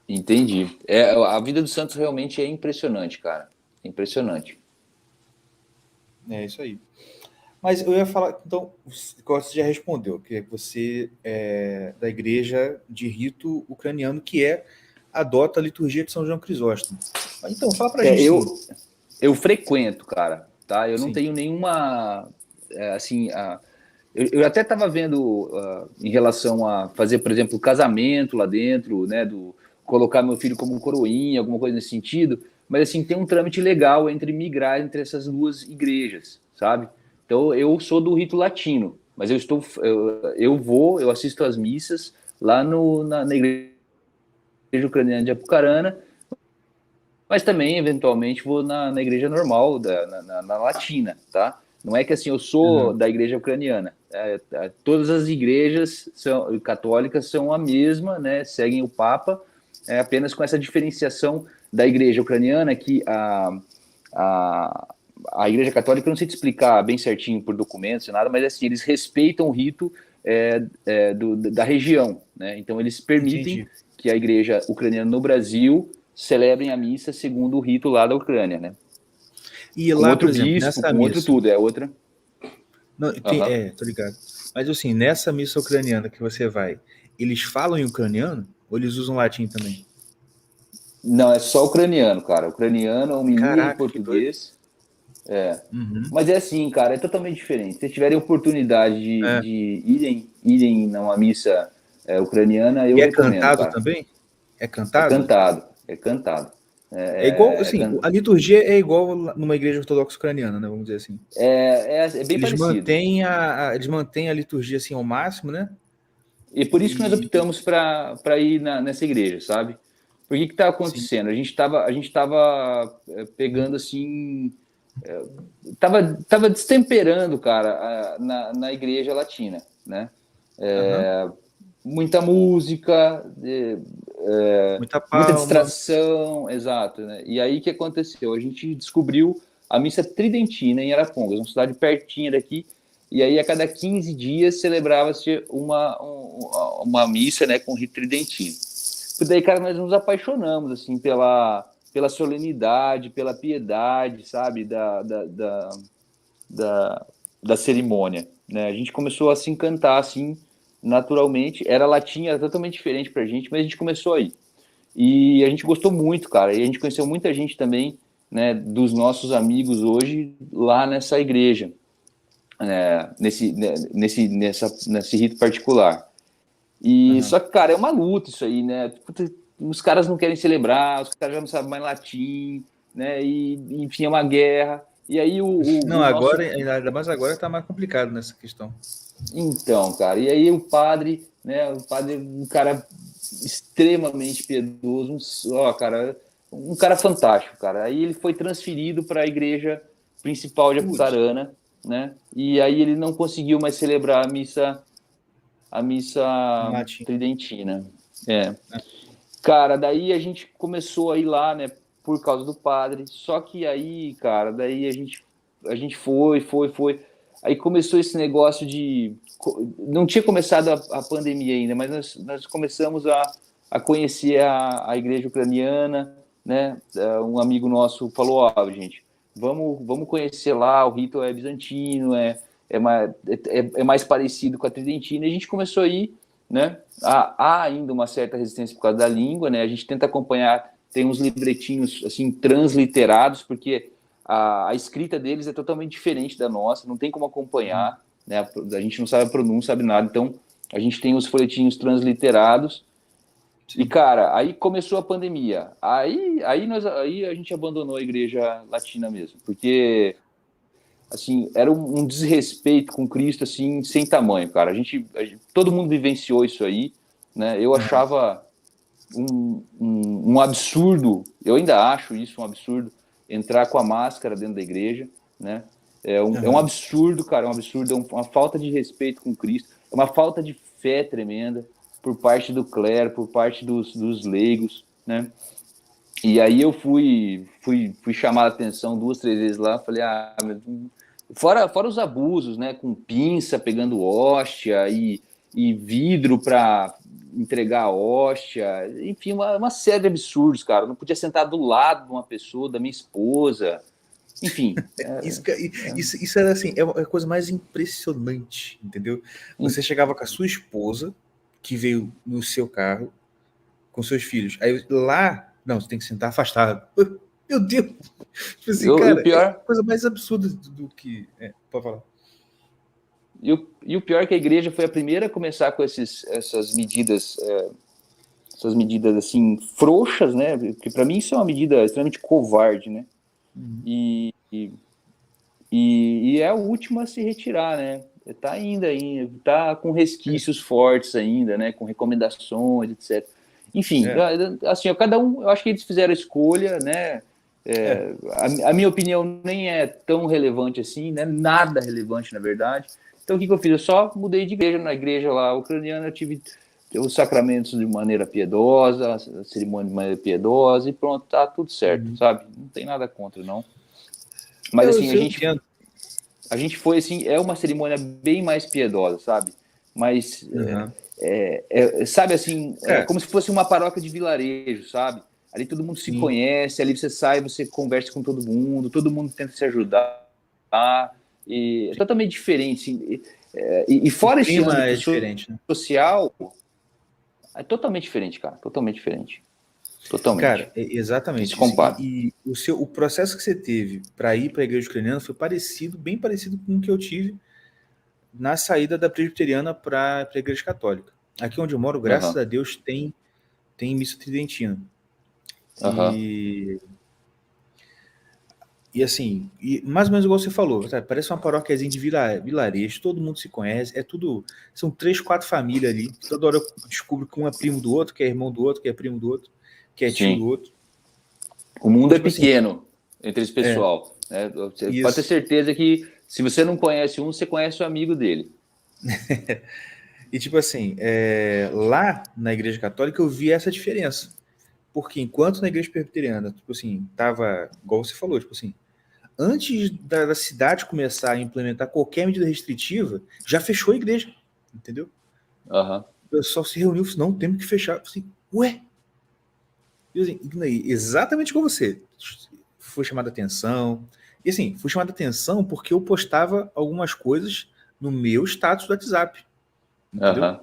Entendi. A vida do Santos realmente é impressionante, cara. Impressionante. É isso aí. Mas eu ia falar, então, você já respondeu, que você é da igreja de rito ucraniano, que adota a liturgia de São João Crisóstomo. Então, fala pra gente. Eu frequento, cara, tá? Eu não Sim. tenho nenhuma, assim, eu até estava vendo em relação a fazer, por exemplo, casamento lá dentro, né, colocar meu filho como coroinha, alguma coisa nesse sentido, mas assim, tem um trâmite legal entre migrar entre essas duas igrejas, sabe? Então, eu sou do rito latino, mas eu assisto às missas lá na igreja ucraniana de Apucarana, mas também, eventualmente, vou na igreja normal, na latina, tá? Não é que assim, eu sou da igreja ucraniana. Todas as igrejas católicas são a mesma, né? Seguem o Papa, apenas com essa diferenciação da igreja ucraniana, que a igreja católica, eu não sei te explicar bem certinho por documentos e nada, mas assim, eles respeitam o rito da região, né? Então, eles permitem que a igreja ucraniana no Brasil celebrem a missa segundo o rito lá da Ucrânia, né? E com lá, outro por exemplo, bispo, nessa com missa, outro tudo, é outra. Não, tô ligado. Mas assim, nessa missa ucraniana que você vai, eles falam em ucraniano ou eles usam latim também? Não, é só ucraniano, cara. Ucraniano, homilia em Caraca, que doido. português. Mas é assim, cara, é totalmente diferente. Se vocês tiverem oportunidade de irem numa missa ucraniana, eu recomendo, cantado cara. também? É É cantado? cantado, é cantado. É igual, assim, a liturgia é igual numa igreja ortodoxa ucraniana, né? Vamos dizer assim. É bem Eles parecido. eles mantêm a liturgia assim ao máximo, né? E por isso que nós optamos para ir nessa igreja, sabe? Por que está acontecendo? Sim. A gente tava pegando assim, tava destemperando, cara, na igreja latina, né? Muita música, muita distração, exato, né? E aí o que aconteceu? A gente descobriu a missa tridentina em Arapongas, uma cidade pertinha daqui. E aí, a cada 15 dias, celebrava-se uma missa, né, com rito tridentino. E daí, cara, nós nos apaixonamos, assim, pela solenidade, pela piedade, sabe, da cerimônia, né? A gente começou a se encantar, assim, naturalmente. Era latim, era totalmente diferente pra gente, mas a gente começou aí. E a gente gostou muito, cara. E a gente conheceu muita gente também, né, dos nossos amigos hoje, lá nessa igreja. Nesse rito particular. E só que, cara, é uma luta isso aí, né? Os caras não querem celebrar, os caras já não sabem mais latim, né? E enfim, é uma guerra. E aí Não, agora, ainda mais agora, tá mais complicado nessa questão. Então, cara, e aí o padre, né? Um cara extremamente piedoso, um cara fantástico, cara. Aí ele foi transferido para a igreja principal de Apucarana, né? E aí ele não conseguiu mais celebrar a missa tridentina. Cara, daí a gente começou a ir lá, né, por causa do padre. Só que aí, cara, daí a gente foi. Aí começou esse negócio de... Não tinha começado a pandemia ainda, mas nós começamos a conhecer a igreja ucraniana, né? Um amigo nosso falou, gente, vamos conhecer lá, o rito é bizantino, é mais parecido com a tridentina, e a gente começou a ir, né? Há ainda uma certa resistência por causa da língua, né? A gente tenta acompanhar, tem uns livretinhos assim transliterados, porque a escrita deles é totalmente diferente da nossa, não tem como acompanhar, né? A gente não sabe a pronúncia, sabe nada, então a gente tem os folhetinhos transliterados. Sim. E, cara, aí começou a pandemia. Aí a gente abandonou a igreja latina mesmo, porque, assim, era um desrespeito com Cristo, assim, sem tamanho, cara. Todo mundo vivenciou isso aí, né? Eu achava um absurdo, eu ainda acho isso um absurdo, entrar com a máscara dentro da igreja, né? É um absurdo, cara, é um absurdo, é uma falta de respeito com Cristo, é uma falta de fé tremenda por parte do clero, por parte dos leigos, né? E aí eu fui chamar a atenção 2, 3 vezes lá, falei, fora os abusos, né, com pinça pegando hóstia e vidro para entregar a hóstia, enfim, uma série de absurdos, cara. Eu não podia sentar do lado de uma pessoa, da minha esposa, enfim. Isso era assim, é a coisa mais impressionante, entendeu? Você chegava com a sua esposa, que veio no seu carro, com seus filhos. Aí lá, não, você tem que sentar afastado. Meu Deus! Tipo assim, cara, é a coisa mais absurda do que... pode falar. E o pior é que a igreja foi a primeira a começar com essas medidas assim, frouxas, né? Porque para mim isso é uma medida extremamente covarde, né? E é a última a se retirar, né? Tá ainda, tá com resquícios fortes ainda, né? Com recomendações, etc. Enfim, assim, cada um, eu acho que eles fizeram a escolha, né? A minha opinião nem é tão relevante assim, né? Nada relevante, na verdade. Então, o que eu fiz? Eu só mudei de igreja. Na igreja lá ucraniana, eu tive os sacramentos de maneira piedosa, a cerimônia de maneira piedosa, e pronto, tá tudo certo, sabe? Não tem nada contra, não. Mas, assim, a gente foi, assim, é uma cerimônia bem mais piedosa, sabe? Mas, sabe, assim, como se fosse uma paróquia de vilarejo, sabe? Ali todo mundo se conhece, ali você sai, você conversa com todo mundo tenta se ajudar, e é totalmente diferente, assim, e fora esse âmbito diferente, né? social, é totalmente diferente, cara, totalmente diferente. Totalmente. Cara, exatamente. E o processo que você teve para ir para a igreja ucraniana foi bem parecido com o que eu tive na saída da presbiteriana para a igreja católica. Aqui onde eu moro, graças a Deus, tem missa tridentina. E assim, mais ou menos igual você falou, sabe? Parece uma paróquiazinha de vilarejo, todo mundo se conhece, são 3, 4 famílias ali, toda hora eu descubro que um é primo do outro, que é irmão do outro, que é primo do outro, que é tio do outro. O mundo então, é pequeno entre esse pessoal. Né? Você pode ter certeza que se você não conhece um, você conhece o amigo dele. E tipo assim, lá na igreja católica eu vi essa diferença. Porque enquanto na igreja presbiteriana, tipo assim, tava, igual você falou, tipo assim, antes da cidade começar a implementar qualquer medida restritiva, já fechou a igreja, entendeu? O pessoal se reuniu e falou, não, temos que fechar. Eu falei, ué? E assim, exatamente como você. Foi chamada atenção. E assim, fui chamada atenção porque eu postava algumas coisas no meu status do WhatsApp. Entendeu?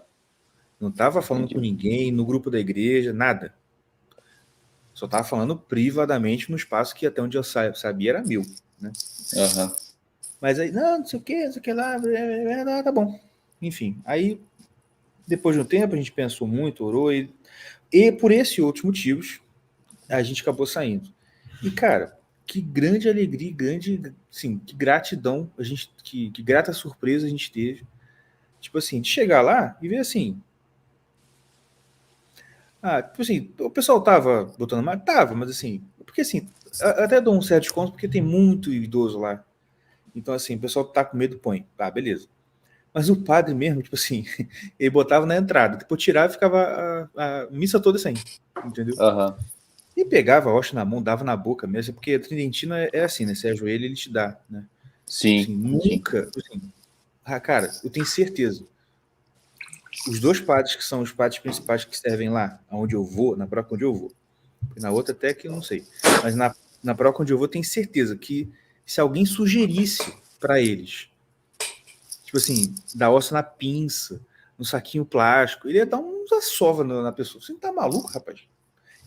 Não tava falando com ninguém, no grupo da igreja, nada. Só tava falando privadamente no espaço que até onde eu sabia era meu, né? Mas aí, não sei o que lá, tá bom. Enfim, aí, depois de um tempo, a gente pensou muito, orou, e por esses outros motivos, a gente acabou saindo. E, cara, que grande alegria, assim, que gratidão, que grata surpresa a gente teve. Tipo assim, de chegar lá e ver assim, tipo assim, o pessoal tava botando mais? Tava, mas assim, porque assim, até dou um certo desconto porque tem muito idoso lá. Então, assim, o pessoal tá com medo, põe. Beleza. Mas o padre mesmo, tipo assim, ele botava na entrada, depois tirava e ficava a missa toda sem, entendeu? E pegava a hóstia na mão, dava na boca mesmo, porque a tridentina é assim, né? Você ajoelha, ele te dá, né? Sim. Assim, nunca, assim, cara, eu tenho certeza. Os 2 padres que são os padres principais que servem lá, aonde eu vou, na paróquia onde eu vou. Na outra até que eu não sei. Mas na paróquia onde eu vou, tenho certeza que se alguém sugerisse para eles, tipo assim, dar osso na pinça, no saquinho plástico, ele ia dar uns assova na pessoa. Você não tá maluco, rapaz?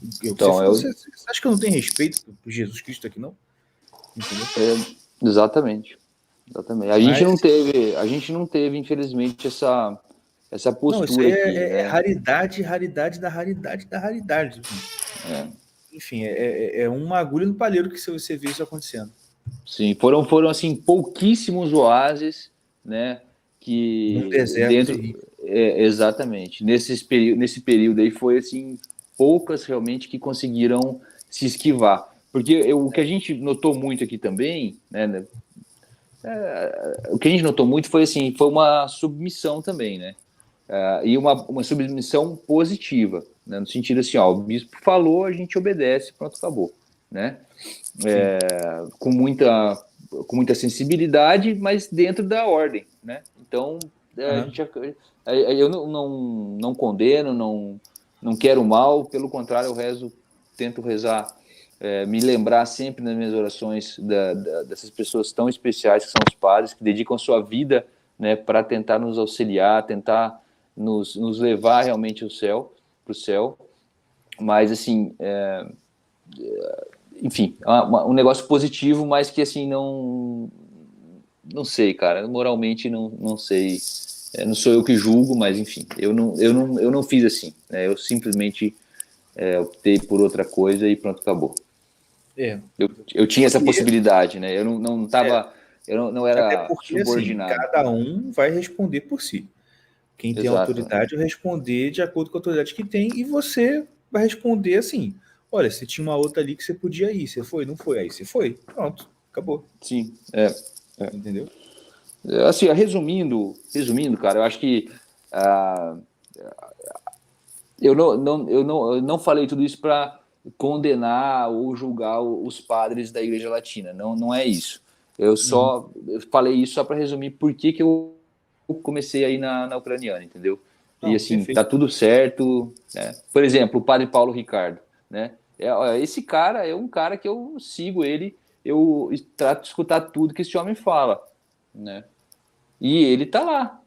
Você acha que eu não tenho respeito por Jesus Cristo aqui, não? Entendeu? Exatamente. A gente não teve, infelizmente, essa postura. Não, isso é raridade da raridade. Enfim, é uma agulha no palheiro que você vê isso acontecendo. Sim, foram assim, pouquíssimos oásis, né? Que no deserto. Exatamente. Nesse período aí foi assim, poucas realmente que conseguiram se esquivar. Porque o que a gente notou muito aqui também, né, o que a gente notou muito foi assim, foi uma submissão também, né? E uma submissão positiva, né? No sentido assim, ó, o bispo falou, a gente obedece, pronto, acabou, né? Com muita sensibilidade, mas dentro da ordem, né? Então, a gente, eu não condeno, não quero mal, pelo contrário, tento rezar, me lembrar sempre nas minhas orações dessas pessoas tão especiais que são os padres, que dedicam sua vida, né, para tentar nos auxiliar, tentar nos levar realmente para o céu. Mas, assim, enfim, um negócio positivo, mas que, assim, não sei, cara, moralmente não sei, não sou eu que julgo, mas, enfim, eu não fiz assim, né, eu simplesmente optei por outra coisa e pronto, acabou. Eu tinha essa possibilidade, né, eu não estava, eu não era até porque, subordinado. Assim, cada um vai responder por si. Quem tem autoridade vai responder de acordo com a autoridade que tem, e você vai responder assim, olha, você tinha uma outra ali que você podia ir, você foi, não foi, aí você foi, pronto, acabou. Sim, Entendeu? Assim, resumindo, cara, eu acho que eu não falei tudo isso para condenar ou julgar os padres da Igreja Latina, não é isso. Eu falei isso só para resumir por que eu comecei aí na ucraniana, entendeu? E assim, perfeito. Tá tudo certo, né? Por exemplo, o padre Paulo Ricardo, né? Esse cara é um cara que eu sigo ele, eu trato de escutar tudo que esse homem fala, né? E ele tá lá,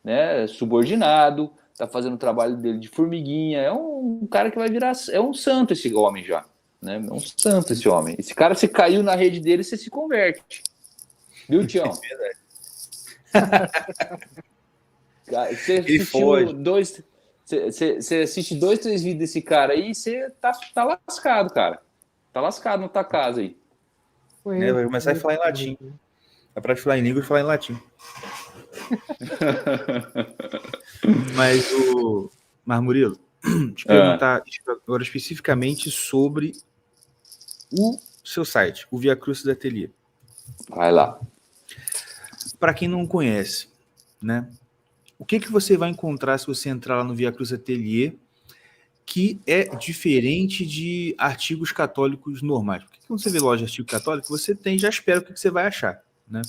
né? Subordinado, tá fazendo o trabalho dele de formiguinha, é um cara que vai virar, é um santo esse homem já, né? É um santo esse homem. Esse cara, você caiu na rede dele, você se converte. Viu, Tião? É verdade. Você assistiu você assiste 2, 3 vídeos desse cara aí, você tá lascado, cara. Tá lascado na tua casa aí. Vai começar a falar em latim. Vai parar de falar em língua e falar em latim. Mas, Murilo, te perguntar agora especificamente sobre o seu site, o Via Crucis Ateliê. Vai lá. Para quem não conhece, né? O que você vai encontrar se você entrar lá no Via Crucis Ateliê que é diferente de artigos católicos normais? Porque quando você vê loja de artigo católico, você já espera o que você vai achar, né?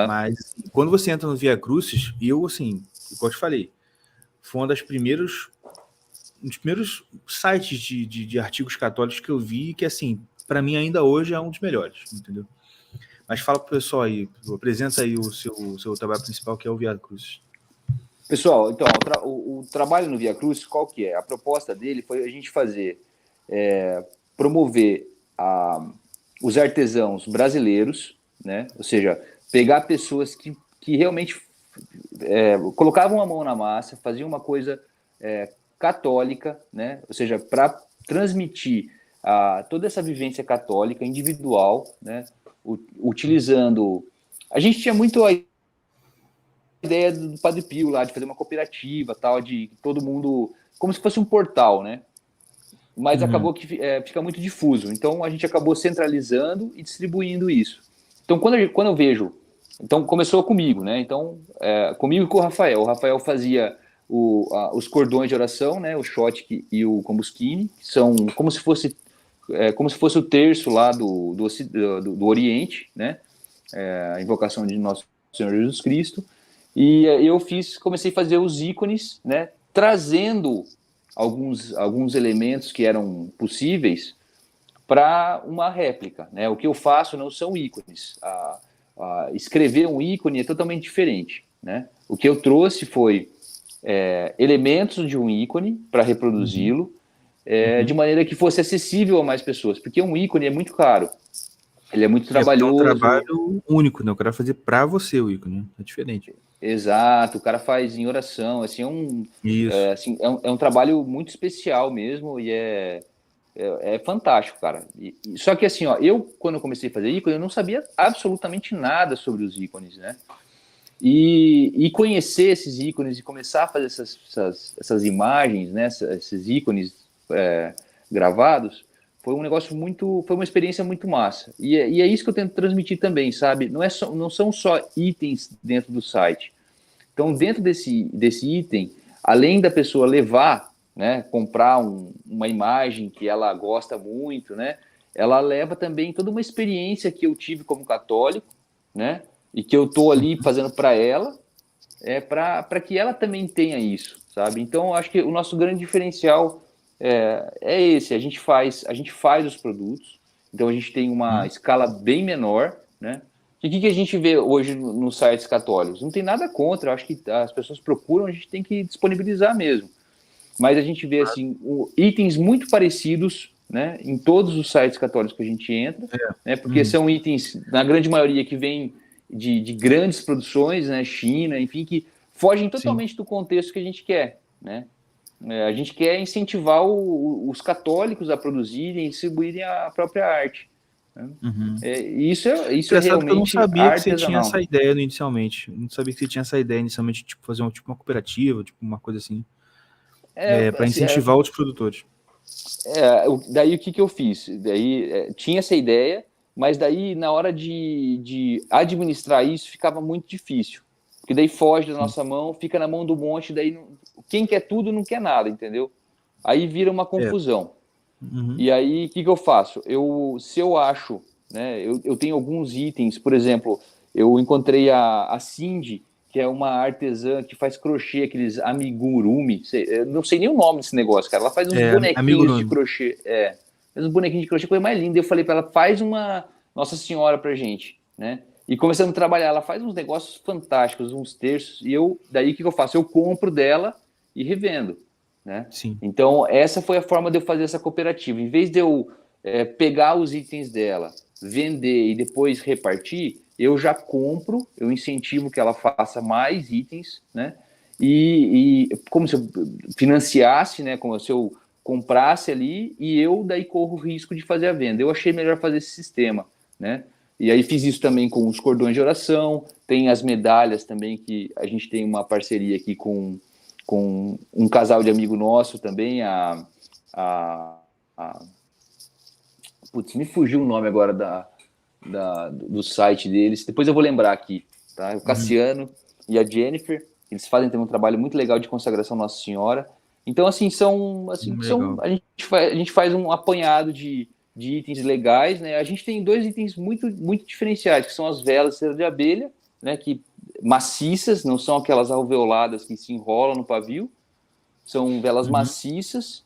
Mas quando você entra no Via Crucis, eu, assim, como eu te falei, foi um dos primeiros sites de artigos católicos que eu vi, que, assim, para mim ainda hoje é um dos melhores, entendeu? Mas fala pro pessoal aí, apresenta aí o seu trabalho principal, que é o Via Crucis. Pessoal, então, o trabalho no Via Crucis, qual que é? A proposta dele foi a gente promover os artesãos brasileiros, né? Ou seja, pegar pessoas que realmente colocavam a mão na massa, faziam uma coisa católica, né? Ou seja, para transmitir toda essa vivência católica individual, né? Utilizando... A gente tinha muito a ideia do Padre Pio lá, de fazer uma cooperativa, tal, de todo mundo... Como se fosse um portal, né? Mas acabou que fica muito difuso. Então, a gente acabou centralizando e distribuindo isso. Então, quando eu vejo... Então, começou comigo, né? Então, comigo e com o Rafael. O Rafael fazia os cordões de oração, né? O Schottky e o Combusquini, que são como se fosse o terço lá do Oriente, né? A invocação de Nosso Senhor Jesus Cristo. E eu comecei a fazer os ícones, né? Trazendo alguns elementos que eram possíveis para uma réplica, né? O que eu faço não são ícones. Escrever um ícone é totalmente diferente, né? O que eu trouxe foi elementos de um ícone para reproduzi-lo de maneira que fosse acessível a mais pessoas, porque um ícone é muito caro, ele é muito trabalhoso. É um trabalho único, né? O cara vai fazer para você o ícone, né? É diferente. Exato, o cara faz em oração, assim, é um trabalho muito especial mesmo e é fantástico, cara. Só que assim, quando eu comecei a fazer ícone, eu não sabia absolutamente nada sobre os ícones, né? e conhecer esses ícones e começar a fazer essas imagens, né, esses ícones gravados, foi um negócio foi uma experiência muito massa. E é isso que eu tento transmitir também, sabe? Não são só itens dentro do site. Então, dentro desse item, além da pessoa levar, né, comprar uma imagem que ela gosta muito, né, ela leva também toda uma experiência que eu tive como católico, né, e que eu estou ali fazendo para ela, para que ela também tenha isso, sabe? Então, acho que o nosso grande diferencial é esse: a gente faz os produtos, então a gente tem uma escala bem menor, né? E o que a gente vê hoje nos sites católicos? Não tem nada contra, eu acho que as pessoas procuram, a gente tem que disponibilizar mesmo. Mas a gente vê assim, itens muito parecidos, né, em todos os sites católicos que a gente entra, né, porque são itens, na grande maioria, que vêm de grandes produções, né, China, enfim, que fogem totalmente do contexto que a gente quer, né? A gente quer incentivar os católicos a produzirem e distribuírem a própria arte. Né? Isso é realmente que eu não sabia que você tinha artesanal. essa ideia inicialmente. Eu não sabia que você tinha essa ideia inicialmente, tipo, fazer uma cooperativa, tipo, uma coisa assim, para incentivar outros produtores. Daí o que eu fiz? Daí tinha essa ideia, mas daí na hora de administrar isso ficava muito difícil. Porque daí foge da nossa mão, fica na mão do monte, daí quem quer tudo não quer nada, entendeu? Aí vira uma confusão. E aí, o que eu faço? Se eu acho, né, eu tenho alguns itens, por exemplo, eu encontrei a Cindy, que é uma artesã que faz crochê, aqueles amigurumi, eu não sei nem o nome desse negócio, cara. Ela faz uns bonequinhos de crochê, faz uns bonequinhos de crochê, coisa mais linda. Eu falei para ela, faz uma Nossa Senhora pra gente, né? E começando a trabalhar, ela faz uns negócios fantásticos, uns terços, e daí o que eu faço? Eu compro dela e revendo. Né? Então, essa foi a forma de eu fazer essa cooperativa. Em vez de eu pegar os itens dela, vender e depois repartir, eu já compro, eu incentivo que ela faça mais itens, né? E como se eu financiasse, né? Como se eu comprasse ali e eu daí corro o risco de fazer a venda. Eu achei melhor fazer esse sistema, né? E aí fiz isso também com os cordões de oração, tem as medalhas também, que a gente tem uma parceria aqui com um casal de amigo nosso também, putz, me fugiu o nome agora do site deles, depois eu vou lembrar aqui, tá? O Cassiano e a Jennifer, eles fazem também um trabalho muito legal de consagração Nossa Senhora. Então, assim, a gente faz um apanhado de itens legais, né? A gente tem dois itens muito, muito diferenciais, que são as velas de cera de abelha, né, que maciças, não são aquelas alveoladas que se enrolam no pavio, são velas maciças.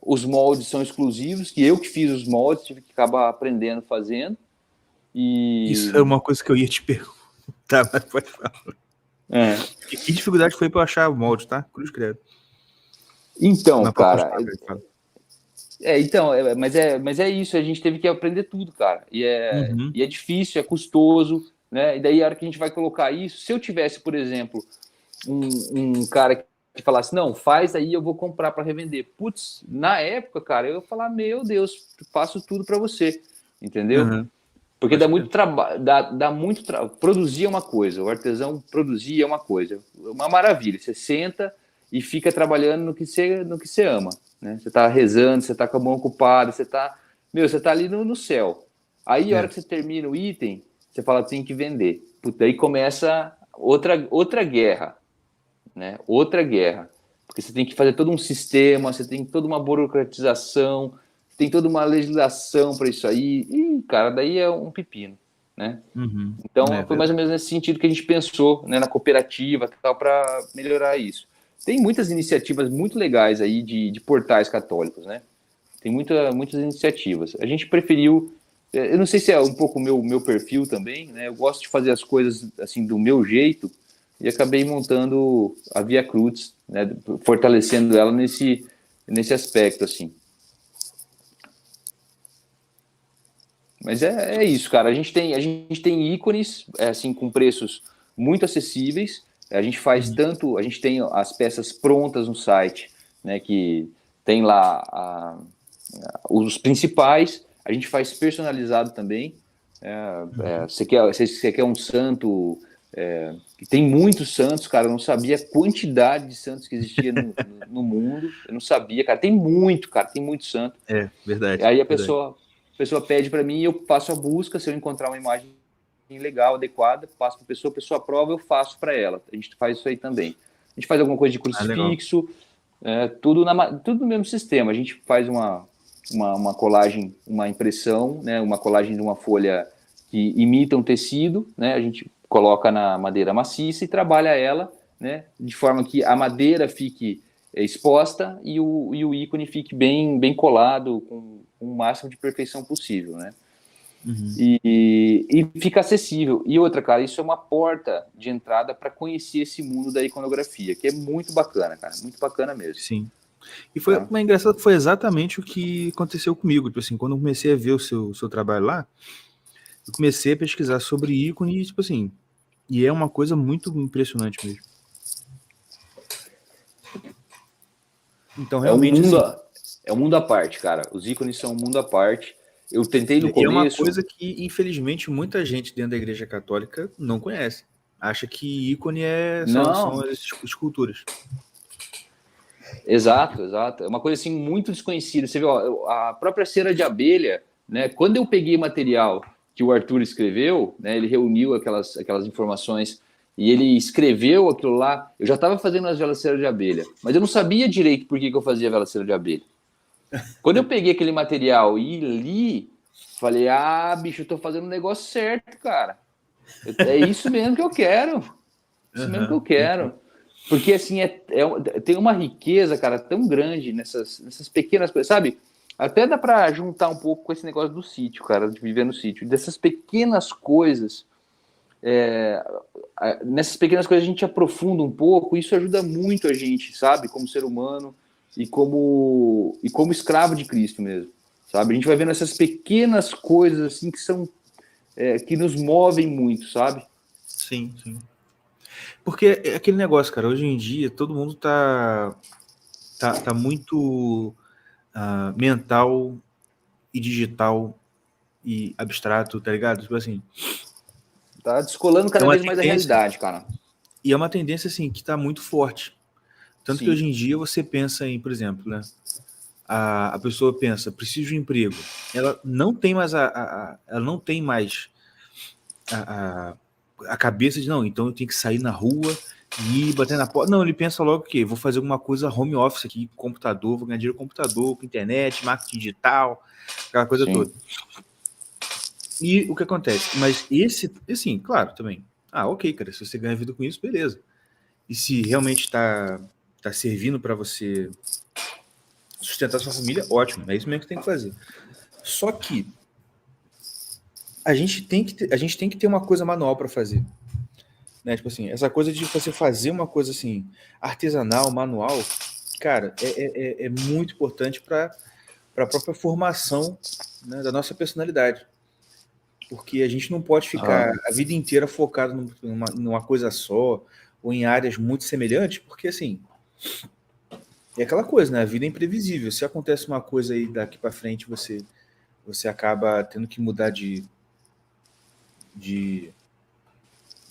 Os moldes são exclusivos, que eu que fiz os moldes, tive que acabar aprendendo fazendo. Isso é uma coisa que eu ia te perguntar, mas pode falar. Que dificuldade foi para achar o molde, tá? Cruz credo. Então, cara... mas é isso, a gente teve que aprender tudo, cara. E é difícil, é custoso, né? E daí, a hora que a gente vai colocar isso, se eu tivesse, por exemplo, um cara que falasse, não, faz aí, eu vou comprar para revender. Putz, na época, cara, eu ia falar, meu Deus, faço tudo para você, entendeu? Porque dá muito trabalho, dá muito trabalho. Produzir é uma coisa, o artesão produzir é uma coisa, uma maravilha. Você senta e fica trabalhando no que você ama, né? Você tá rezando, você tá com a mão ocupada, você tá ali no céu. Aí, a hora que você termina o item, você fala, tem que vender. Puta, aí começa outra guerra, né? Outra guerra. Porque você tem que fazer todo um sistema, você tem toda uma burocratização, tem toda uma legislação para isso aí. E, cara, daí é um pepino, né? Então, foi mais ou menos nesse sentido que a gente pensou, né, na cooperativa tal, para melhorar isso. Tem muitas iniciativas muito legais aí de portais católicos, né? Tem muitas iniciativas. A gente preferiu... Eu não sei se é um pouco o meu perfil também, né? Eu gosto de fazer as coisas assim do meu jeito e acabei montando a Via Cruz, né? Fortalecendo ela nesse aspecto, assim. Mas é isso, cara. A gente tem ícones assim com preços muito acessíveis. A gente faz a gente tem as peças prontas no site, né? Que tem lá os principais. A gente faz personalizado também. Você quer um santo Tem muitos santos, cara, eu não sabia a quantidade de santos que existia no mundo, eu não sabia, cara, tem muito santo. Verdade. Aí a verdade. pessoa pede para mim, eu faço a busca, se eu encontrar uma imagem legal, adequada, passo para a pessoa aprova, eu faço para ela. A gente faz isso aí também. A gente faz alguma coisa de Legal. crucifixo, tudo no mesmo sistema. A gente faz uma colagem, uma impressão, né, uma colagem de uma folha que imita um tecido, né, a gente coloca na madeira maciça e trabalha ela, né, de forma que a madeira fique exposta e o ícone fique bem colado, com o máximo de perfeição possível, né? Uhum. E fica acessível. E outra, cara, isso é uma porta de entrada para conhecer esse mundo da iconografia, que é muito bacana, cara, muito bacana mesmo. Sim. E foi engraçado que foi exatamente o que aconteceu comigo. Tipo assim, quando eu comecei a ver o seu trabalho lá, eu comecei a pesquisar sobre ícone e, tipo assim, e é uma coisa muito impressionante mesmo. Então, realmente, é um mundo à parte, cara. Os ícones são um mundo à parte. Eu tentei no e é uma começo... coisa que, infelizmente, muita gente dentro da Igreja Católica não conhece. Acha que ícone são as esculturas. Exato. É uma coisa assim muito desconhecida. Você vê, ó, a própria cera de abelha, né? Quando eu peguei material que o Arthur escreveu, né? Ele reuniu aquelas informações e ele escreveu aquilo lá. Eu já estava fazendo as velas cera de abelha, mas eu não sabia direito por que eu fazia vela cera de abelha. Quando eu peguei aquele material e li, falei, bicho, eu tô fazendo o negócio certo, cara. É isso mesmo que eu quero. Isso mesmo que eu quero. Porque, assim, tem uma riqueza, cara, tão grande nessas pequenas coisas, sabe? Até dá para juntar um pouco com esse negócio do sítio, cara, de viver no sítio. Dessas pequenas coisas, nessas pequenas coisas a gente aprofunda um pouco, e isso ajuda muito a gente, sabe? Como ser humano e como escravo de Cristo mesmo, sabe? A gente vai vendo essas pequenas coisas, assim, que são... que nos movem muito, sabe? Sim. Porque é aquele negócio, cara, hoje em dia todo mundo tá muito mental e digital e abstrato, tá ligado? Tipo assim. Tá descolando cada vez mais da realidade, cara. E é uma tendência, assim, que tá muito forte. Tanto que hoje em dia você pensa em, por exemplo, né? A pessoa pensa, preciso de um emprego. Ela não tem mais ela não tem mais a cabeça de, não, então eu tenho que sair na rua e ir bater na porta. Não, ele pensa logo que vou fazer alguma coisa home office aqui, computador, vou ganhar dinheiro com computador, com internet, marketing digital, aquela coisa toda. E o que acontece? Mas assim, claro, também. Ok, cara, se você ganha vida com isso, beleza. E se realmente está servindo para você sustentar sua família, ótimo, é isso mesmo que tem que fazer. Só que a gente tem que ter uma coisa manual para fazer. Né? Tipo assim, essa coisa de você fazer uma coisa assim, artesanal, manual, cara, é muito importante para a própria formação, né, da nossa personalidade. Porque a gente não pode ficar a vida inteira focado numa coisa só, ou em áreas muito semelhantes, porque assim, é aquela coisa, né? A vida é imprevisível. Se acontece uma coisa aí daqui para frente, você acaba tendo que mudar de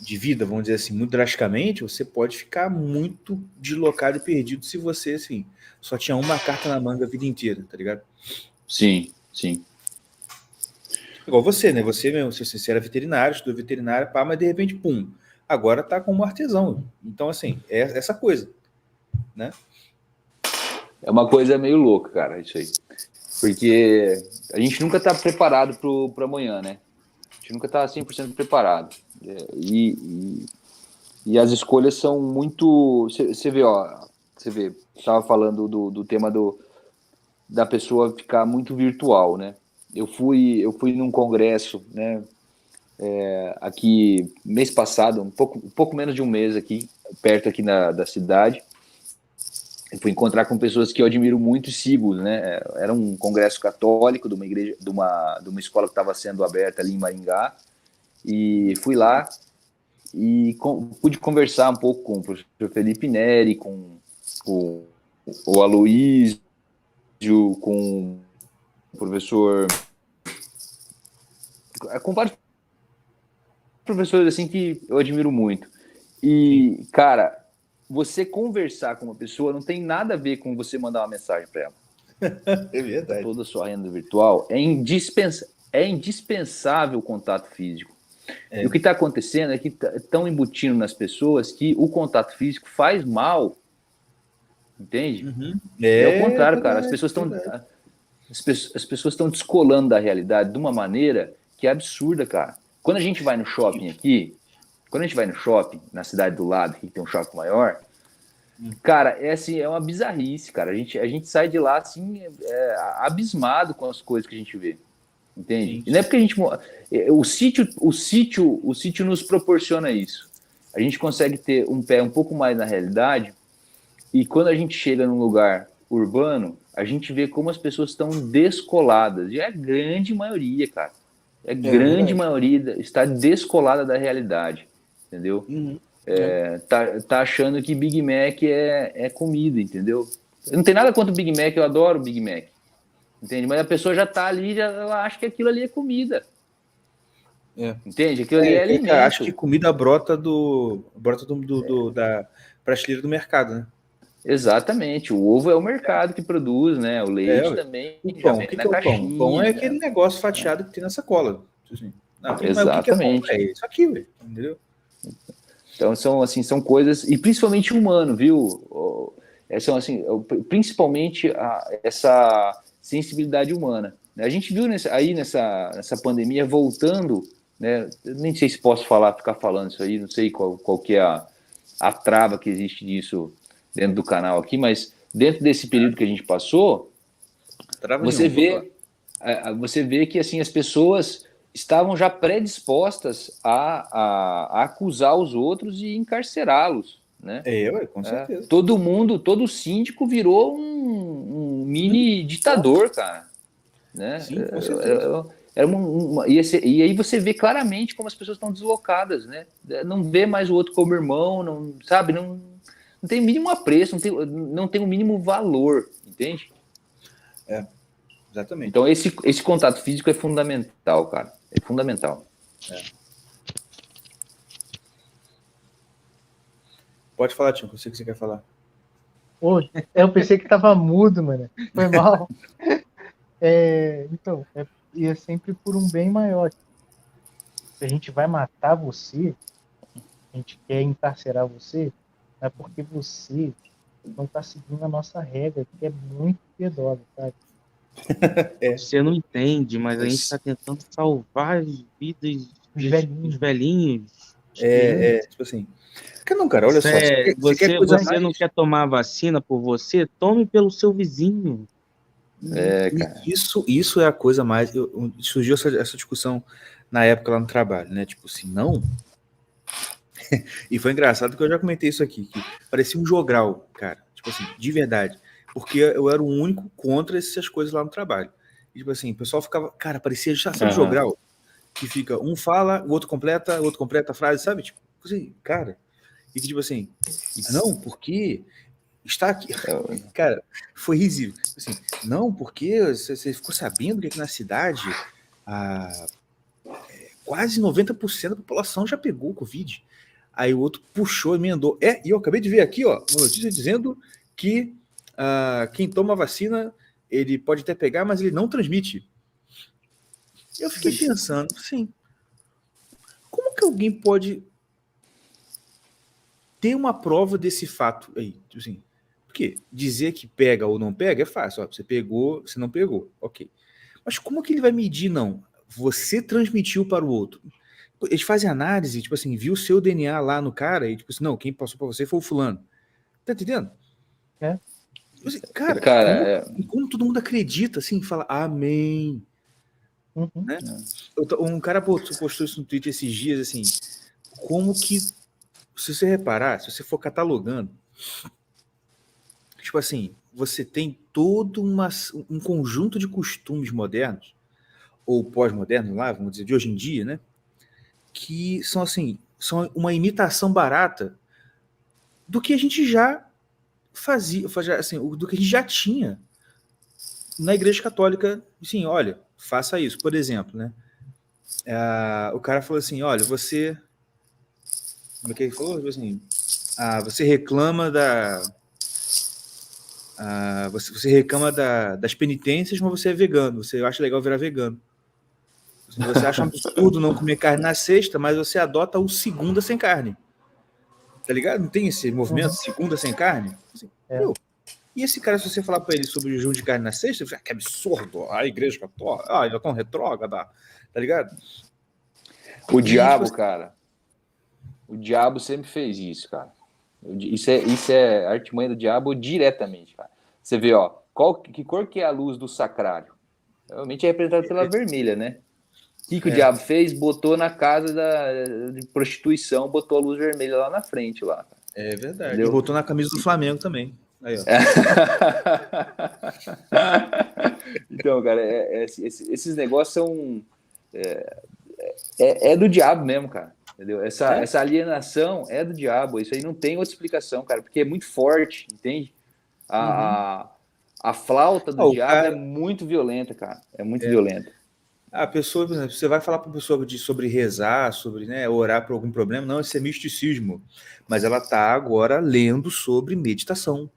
vida, vamos dizer assim, muito drasticamente, você pode ficar muito deslocado e perdido se você, assim, só tinha uma carta na manga a vida inteira, tá ligado? Sim. Igual você, né? Você mesmo, você era veterinário, estudou veterinário, mas de repente, pum, agora tá como artesão. Então, assim, é essa coisa, né? É uma coisa meio louca, cara, isso aí. Porque a gente nunca tá preparado pro amanhã, né? A gente nunca tá 100% preparado. E as escolhas são muito... Você vê, estava falando do tema da pessoa ficar muito virtual, né? Eu fui num congresso, né? Aqui, mês passado, um pouco menos de um mês aqui, perto aqui da cidade. Eu fui encontrar com pessoas que eu admiro muito e sigo, né? Era um congresso católico de uma igreja, de uma escola que estava sendo aberta ali em Maringá, e fui lá e pude conversar um pouco com o professor Felipe Neri, com o Aloísio, com o professor, com vários professores assim que eu admiro muito. E, cara, você conversar com uma pessoa não tem nada a ver com você mandar uma mensagem para ela. É verdade. Toda a sua renda virtual é indispensável o contato físico. E o que está acontecendo é que estão embutindo nas pessoas que o contato físico faz mal. Entende? É o contrário, cara. As pessoas estão descolando da realidade de uma maneira que é absurda, cara. Quando a gente vai no shopping aqui, na cidade do lado, que tem um shopping maior, cara, é assim, é uma bizarrice, cara. A gente sai de lá assim, abismado com as coisas que a gente vê. Entende? Sim. E não é porque a gente. O sítio nos proporciona isso. A gente consegue ter um pé um pouco mais na realidade, e quando a gente chega num lugar urbano, a gente vê como as pessoas estão descoladas. E é a grande maioria, cara. Grande maioria está descolada da realidade. Entendeu? Tá achando que Big Mac é comida, entendeu? Não tem nada contra o Big Mac, eu adoro o Big Mac. Entende? Mas a pessoa já tá ali, ela acha que aquilo ali é comida. Entende? Aquilo ali é alimento. Acho que comida brota da prateleira do mercado, né? Exatamente. O ovo é o mercado que produz, né? O leite também. O pão, o que é o pão? O pão é aquele negócio fatiado que tem na sacola. Assim. Exatamente. Mas o que é pão? É isso aqui, velho. Entendeu? Então são coisas, e principalmente humano, viu? São assim, principalmente essa sensibilidade humana. A gente viu nessa pandemia voltando, né? Nem sei se posso ficar falando isso aí, não sei qual que é a trava que existe disso dentro do canal aqui, mas dentro desse período que a gente passou, você vê que assim as pessoas estavam já predispostas a acusar os outros e encarcerá-los, né? Com certeza. Todo síndico virou um mini ditador, cara, né? Sim, com certeza. E aí você vê claramente como as pessoas estão deslocadas, né? Não vê mais o outro como irmão, não sabe, não tem o mínimo apreço, não tem o mínimo valor, entende? Exatamente. Então esse contato físico é fundamental, cara. É fundamental. Pode falar, Tiago, eu sei o que você quer falar. Oi, eu pensei que tava mudo, mano. Foi mal. Então, e é sempre por um bem maior. Se a gente vai matar você, a gente quer encarcerar você, é porque você não tá seguindo a nossa regra, que é muito piedosa, sabe? Você não entende, mas a gente está tentando salvar as vidas dos velhinhos. Tipo assim. Não, cara, olha só. Você não quer tomar vacina por você? Tome pelo seu vizinho. Cara. Isso é a coisa mais. Surgiu essa discussão na época lá no trabalho, né? Tipo assim, não. E foi engraçado que eu já comentei isso aqui, que parecia um jogral, cara. Tipo assim, de verdade. Porque eu era o único contra essas coisas lá no trabalho. E, tipo assim, o pessoal ficava, cara, parecia já sabe jogral, que fica, um fala, o outro completa a frase, sabe? Tipo assim, cara. E que tipo assim, não, porque está aqui. Cara, foi risível. Assim, não, porque você ficou sabendo que aqui na cidade quase 90% da população já pegou o Covid. Aí o outro puxou, emendou. E eu acabei de ver aqui, ó, uma notícia dizendo que quem toma vacina, ele pode até pegar, mas ele não transmite. Eu fiquei pensando, assim, como que alguém pode ter uma prova desse fato aí? Tipo assim, porque dizer que pega ou não pega é fácil. Ó, você pegou, você não pegou, ok. Mas como que ele vai medir, não? Você transmitiu para o outro. Eles fazem análise, tipo assim, viu o seu DNA lá no cara e tipo assim, não, quem passou para você foi o fulano. Tá entendendo? Tipo assim, cara, como todo mundo acredita, assim, fala amém. Né? Um cara postou isso no Twitter esses dias, assim, como que, se você reparar, se você for catalogando, tipo assim, você tem todo um conjunto de costumes modernos, ou pós-modernos lá, vamos dizer, de hoje em dia, né? Que são assim, são uma imitação barata do que a gente já fazia, assim, do que a gente já tinha na Igreja Católica. Assim, olha, faça isso, por exemplo, né? o cara falou assim, olha, você... Como é que ele falou? Tipo assim, você reclama você reclama das penitências, mas você é vegano. Você acha legal virar vegano. Você acha um absurdo não comer carne na sexta, mas você adota o segunda sem carne. Tá ligado? Não tem esse movimento, segunda sem carne? Assim, e esse cara, se você falar pra ele sobre o jejum de carne na sexta, ele fala, que absurdo, a igreja católica, já tão retrógrada, tá ligado? O diabo, cara, o diabo sempre fez isso, cara. Isso é artimanha do diabo diretamente, cara. Você vê, ó, que cor que é a luz do sacrário? Realmente é representada pela vermelha, né? O que o diabo fez? Botou na casa de prostituição, botou a luz vermelha lá na frente, lá. É verdade. Entendeu? E botou na camisa do Flamengo também. Aí, ó. Então, cara, esses negócios são... É do diabo mesmo, cara. Entendeu? Essa alienação é do diabo. Isso aí não tem outra explicação, cara, porque é muito forte, entende? A flauta do diabo é muito violenta, cara. É muito violenta. A pessoa, por exemplo, você vai falar para a pessoa sobre rezar, sobre, né, orar por algum problema, não, isso é misticismo. Mas ela está agora lendo sobre meditação.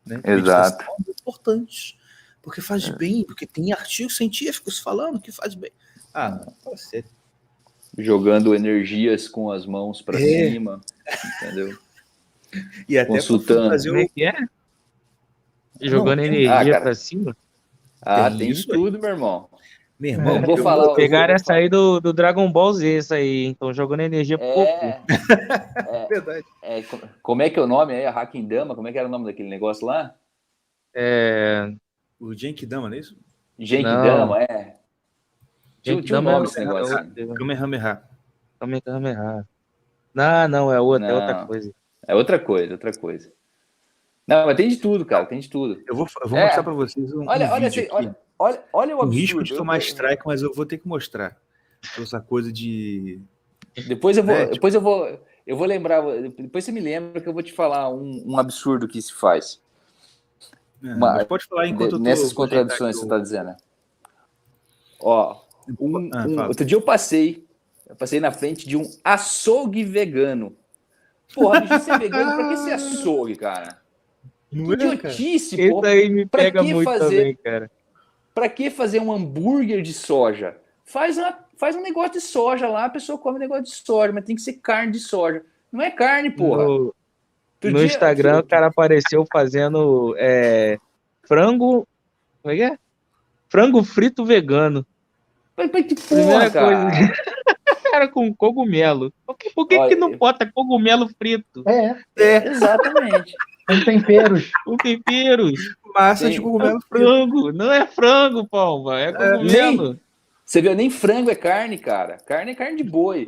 Né? Exato. Meditação é importante, porque faz bem, porque tem artigos científicos falando que faz bem. Não, fala sério. Jogando energias com as mãos para cima, entendeu? E até consultando. Como é que é? Jogando energia para cima? Tem isso tudo, meu irmão. Meu irmão, vou falar. Pegaram essa aí do Dragon Ball Z, essa aí, então jogando energia pouco. Verdade. Como é que é o nome aí? A Hakindama? Como é que era o nome daquele negócio lá? O Genkidama, não é isso? Genkidama, Tinha um nome esse negócio. Kamehameha. Não, é outra coisa. É outra coisa. Não, mas tem de tudo, cara, tem de tudo. Eu vou mostrar para vocês um vídeo aqui. Olha o absurdo. Com risco de tomar strike, mas eu vou ter que mostrar. Essa coisa de... Depois eu vou lembrar, depois você me lembra que eu vou te falar um absurdo que se faz. Mas pode falar enquanto nessas contradições que você está dizendo. Ó, outro dia eu passei na frente de um açougue vegano. Porra, bicho, ser vegano, pra que ser açougue, cara? Não que idiotice, pô. Isso aí me pega muito também, cara. Pra que fazer um hambúrguer de soja? Faz um negócio de soja lá, a pessoa come um negócio de soja, mas tem que ser carne de soja. Não é carne, porra. No Instagram, o cara apareceu fazendo frango... Como é que é? Frango frito vegano. Mas que porra, Primeira cara? coisa... Cara, com cogumelo. Por que não bota cogumelo frito? Exatamente. Com temperos. Com temperos. Massa de cogumelo frango. Não é frango, Palma. É cogumelo. Você viu? Nem frango é carne, cara. Carne é carne de boi.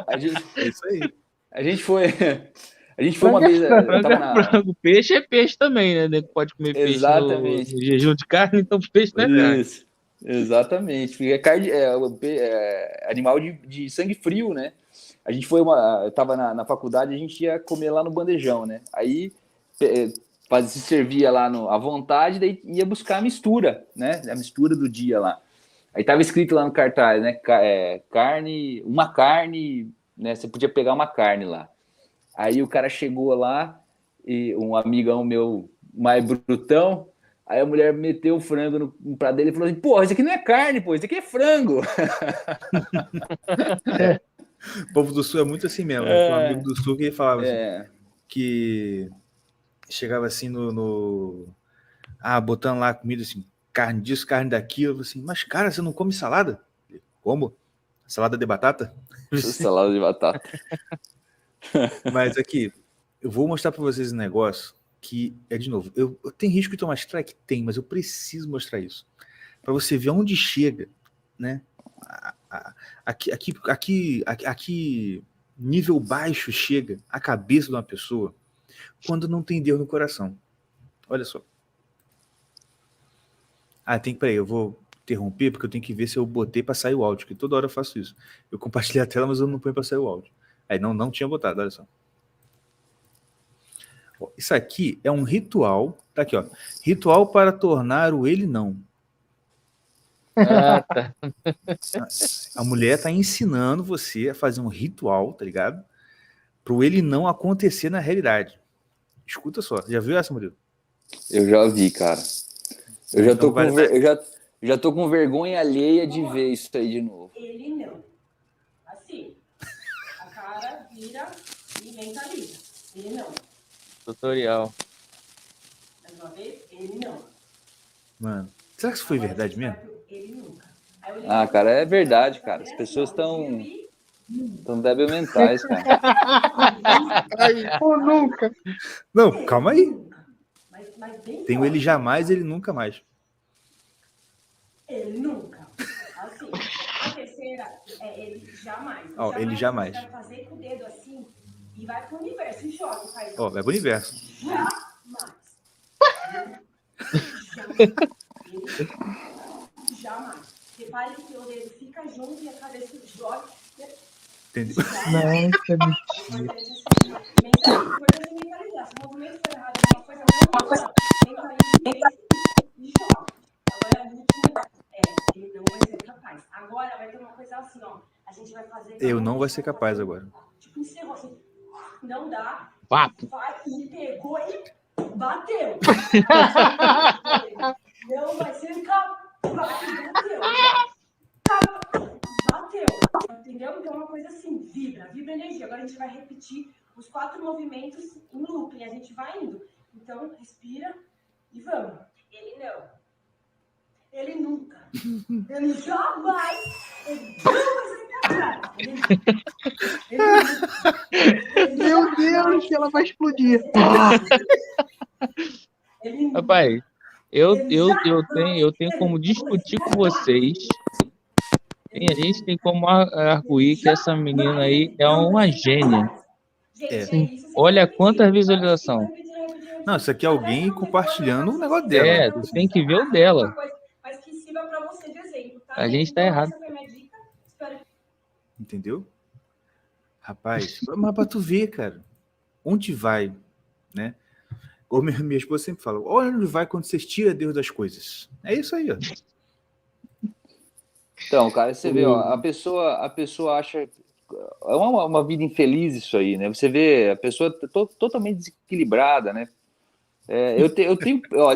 É isso aí. A gente foi uma vez... Frango. Peixe é peixe também, né? Pode comer peixe no jejum de carne, então peixe não é carne. Isso. Exatamente, porque é animal de sangue frio, né? A gente eu tava na faculdade, a gente ia comer lá no bandejão, né? Aí se servia lá à vontade, daí ia buscar a mistura, né? A mistura do dia lá. Aí tava escrito lá no cartaz, né? Uma carne, né? Você podia pegar uma carne lá. Aí o cara chegou lá, e um amigão meu mais brutão, aí a mulher meteu o frango no prato dele e falou assim, porra, isso aqui não é carne, pô, isso aqui é frango. O povo do Sul é muito assim mesmo. Um amigo do Sul que ele falava assim, que chegava assim botando lá comida assim, carne disso, carne daquilo, assim, mas cara, você não come salada? Como? Salada de batata? Salada de batata. Mas aqui, eu vou mostrar para vocês um negócio que é, de novo, eu tenho risco de tomar strike? Tem, mas eu preciso mostrar isso. Para você ver onde chega, né? Aqui nível baixo chega a cabeça de uma pessoa quando não tem Deus no coração. Olha só. Peraí, eu vou interromper porque eu tenho que ver se eu botei para sair o áudio, porque toda hora eu faço isso. Eu compartilhei a tela, mas eu não ponho para sair o áudio. Aí não tinha botado, olha só. Isso aqui é um ritual, tá aqui, ó. Ritual para tornar o ele não. Ah, tá. A mulher tá ensinando você a fazer um ritual, tá ligado? Pro ele não acontecer na realidade. Escuta só, já viu essa, Murilo? Eu já vi, cara. Eu Bom, já então tô vai. já tô com vergonha alheia de ver isso aí de novo. Ele não. Assim, a cara vira e mentaliza. Ele não. Tutorial. Mais uma vez, ele não. Mano, será que isso foi verdade mesmo? Ele nunca. Ah, cara, é verdade, cara. As pessoas estão débil mentais, cara. Ou nunca. Não, calma aí. Mas bem Tem o ele jamais, ele nunca mais. Ele nunca. Assim, a terceira é ele jamais. Ó, ele jamais. Você vai fazer com o dedo assim e vai pro universo. E joga, faz. Ó, vai pro universo. Jamais. Jamais. Repare que o dedo fica junto e a cabeça joga. Entendeu? Não, isso é mentira. Importante mentalizar. Se o movimento for errado, uma coisa mentaliza e joga. Agora, a última ele não vai ser capaz. Agora vai ter uma coisa assim, ó. A gente vai fazer. Eu não vou ser capaz agora. Tipo, encerrou assim. Não dá. Papo. Vai e pegou e bateu. Não vai ser capaz. Bateu. Bateu. Entendeu? Então, é uma coisa assim, vibra energia. Agora a gente vai repetir os 4 movimentos em looping. A gente vai indo. Então, respira e vamos. Ele não. Ele nunca. Ele jamais. Ele não vai ser capaz. Meu Deus, ela vai explodir. Rapaz, eu tenho como discutir com vocês. A gente tem como arguir que essa menina aí é uma gênia. Olha quantas visualizações. Não, isso aqui é alguém compartilhando um negócio dela. É, tu tem que ver o dela. Mas que sirva pra você de exemplo, tá? A gente tá errado. Essa foi minha dica. Espero. Entendeu? Rapaz, mas pra tu ver, cara, onde vai, né? Ou minha esposa sempre fala, olha onde vai quando você tira Deus das coisas. É isso aí, ó. Então, cara, você vê, ó, a pessoa acha. É uma vida infeliz isso aí, né? Você vê a pessoa totalmente desequilibrada, né? Eu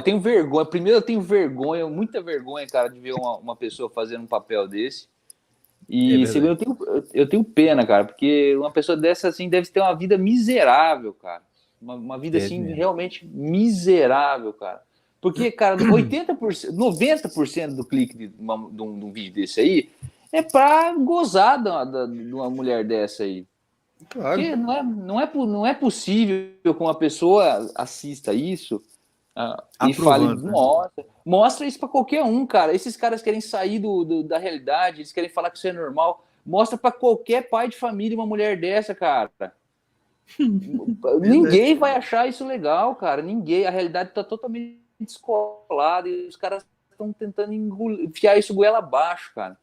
tenho vergonha. Primeiro, eu tenho vergonha, muita vergonha, cara, de ver uma pessoa fazendo um papel desse. E segundo, eu tenho pena, cara, porque uma pessoa dessa, assim, deve ter uma vida miserável, cara. Uma vida, assim, mesmo. realmente miserável, cara. Porque, cara, 80%, 90% do clique de um vídeo desse aí é pra gozar de uma mulher dessa aí. Claro. Porque não é possível que uma pessoa assista isso e fale, nossa, mostra isso pra qualquer um, cara. Esses caras querem sair da realidade, eles querem falar que isso é normal. Mostra pra qualquer pai de família uma mulher dessa, cara. Ninguém vai achar isso legal, cara. Ninguém. A realidade tá totalmente descolada e os caras estão tentando enfiar isso goela abaixo, cara.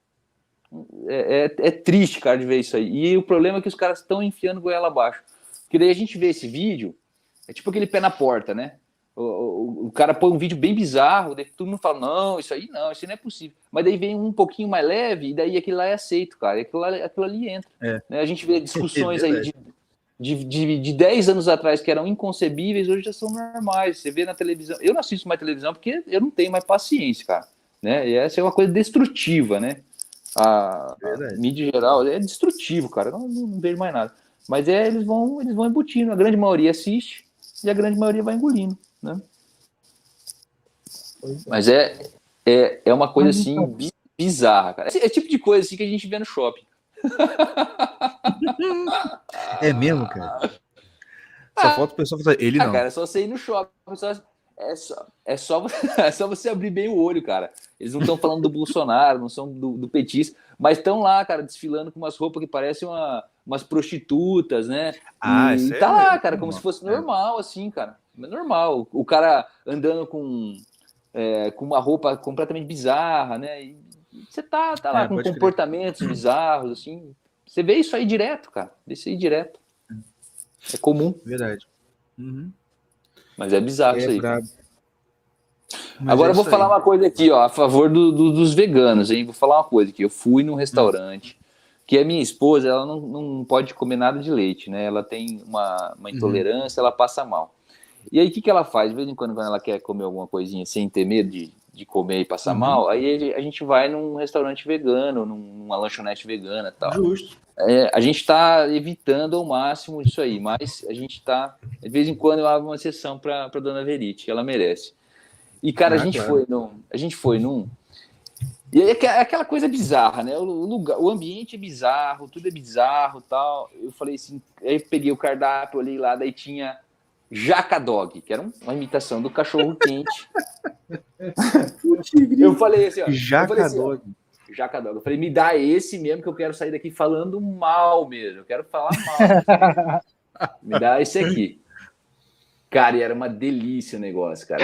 É triste, cara, de ver isso aí. E o problema é que os caras estão enfiando goela abaixo. Porque daí a gente vê esse vídeo, é tipo aquele pé na porta, né? O cara põe um vídeo bem bizarro, daí todo mundo fala, não, isso aí não é possível. Mas daí vem um pouquinho mais leve e daí aquilo lá é aceito, cara. E aquilo ali entra. Né? A gente vê discussões aí de 10 anos atrás que eram inconcebíveis, hoje já são normais. Você vê na televisão. Eu não assisto mais televisão porque eu não tenho mais paciência, cara. Né? E essa é uma coisa destrutiva, né? A mídia em geral é destrutivo, cara. Eu não vejo mais nada. Mas eles vão embutindo. A grande maioria assiste e a grande maioria vai engolindo, né? Mas é uma coisa assim bizarra, cara. É tipo de coisa assim que a gente vê no shopping. É mesmo, cara? Só falta o pessoal falar, ele não. Cara, é só você ir no shopping. É só você abrir bem o olho, cara. Eles não estão falando do Bolsonaro, não são do petista, mas estão lá, cara, desfilando com umas roupas que parecem umas prostitutas, né? E tá lá, cara, como se fosse normal, assim, cara. É normal. O cara andando com uma roupa completamente bizarra, né? E você tá lá com comportamentos bizarros, assim. Você vê isso aí direto, cara. Vê isso aí direto. É comum. Verdade. Uhum. Mas é bizarro isso aí. Mas Agora é eu vou isso falar aí. uma coisa aqui, ó, a favor dos veganos, hein? Vou falar uma coisa aqui. Eu fui num restaurante que a minha esposa, ela não pode comer nada de leite, né? Ela tem uma intolerância, ela passa mal. E aí, o que ela faz? De vez em quando ela quer comer alguma coisinha sem ter medo de comer e passar mal, aí a gente vai num restaurante vegano, numa lanchonete vegana e tal. Justo. A gente está evitando ao máximo isso aí, mas a gente está, de vez em quando eu abro uma exceção para Dona Verite, que ela merece. E, cara, Claro. a gente foi num. E aí é aquela coisa bizarra, né? O ambiente é bizarro, tudo é bizarro tal. Eu falei assim, aí eu peguei o cardápio, olhei lá, daí tinha Jaca Dog, que era uma imitação do cachorro quente. Eu falei assim, ó. Jacadog. Jaca Dog. Eu falei, me dá esse mesmo que eu quero sair daqui falando mal mesmo. Eu quero falar mal. Me dá esse aqui. Cara, e era uma delícia o negócio, cara.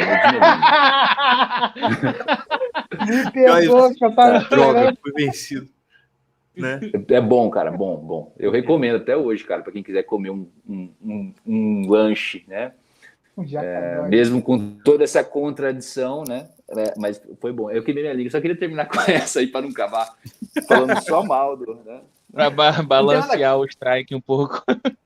Me pegou, que eu tava Droga, esperando. fui vencido. Né? É bom, cara, bom. Eu recomendo até hoje, cara, para quem quiser comer um lanche, né? Mesmo com toda essa contradição, né? Mas foi bom. Eu queimei minha língua, só queria terminar com essa aí para não acabar falando só mal do, né? Para balancear o strike um pouco.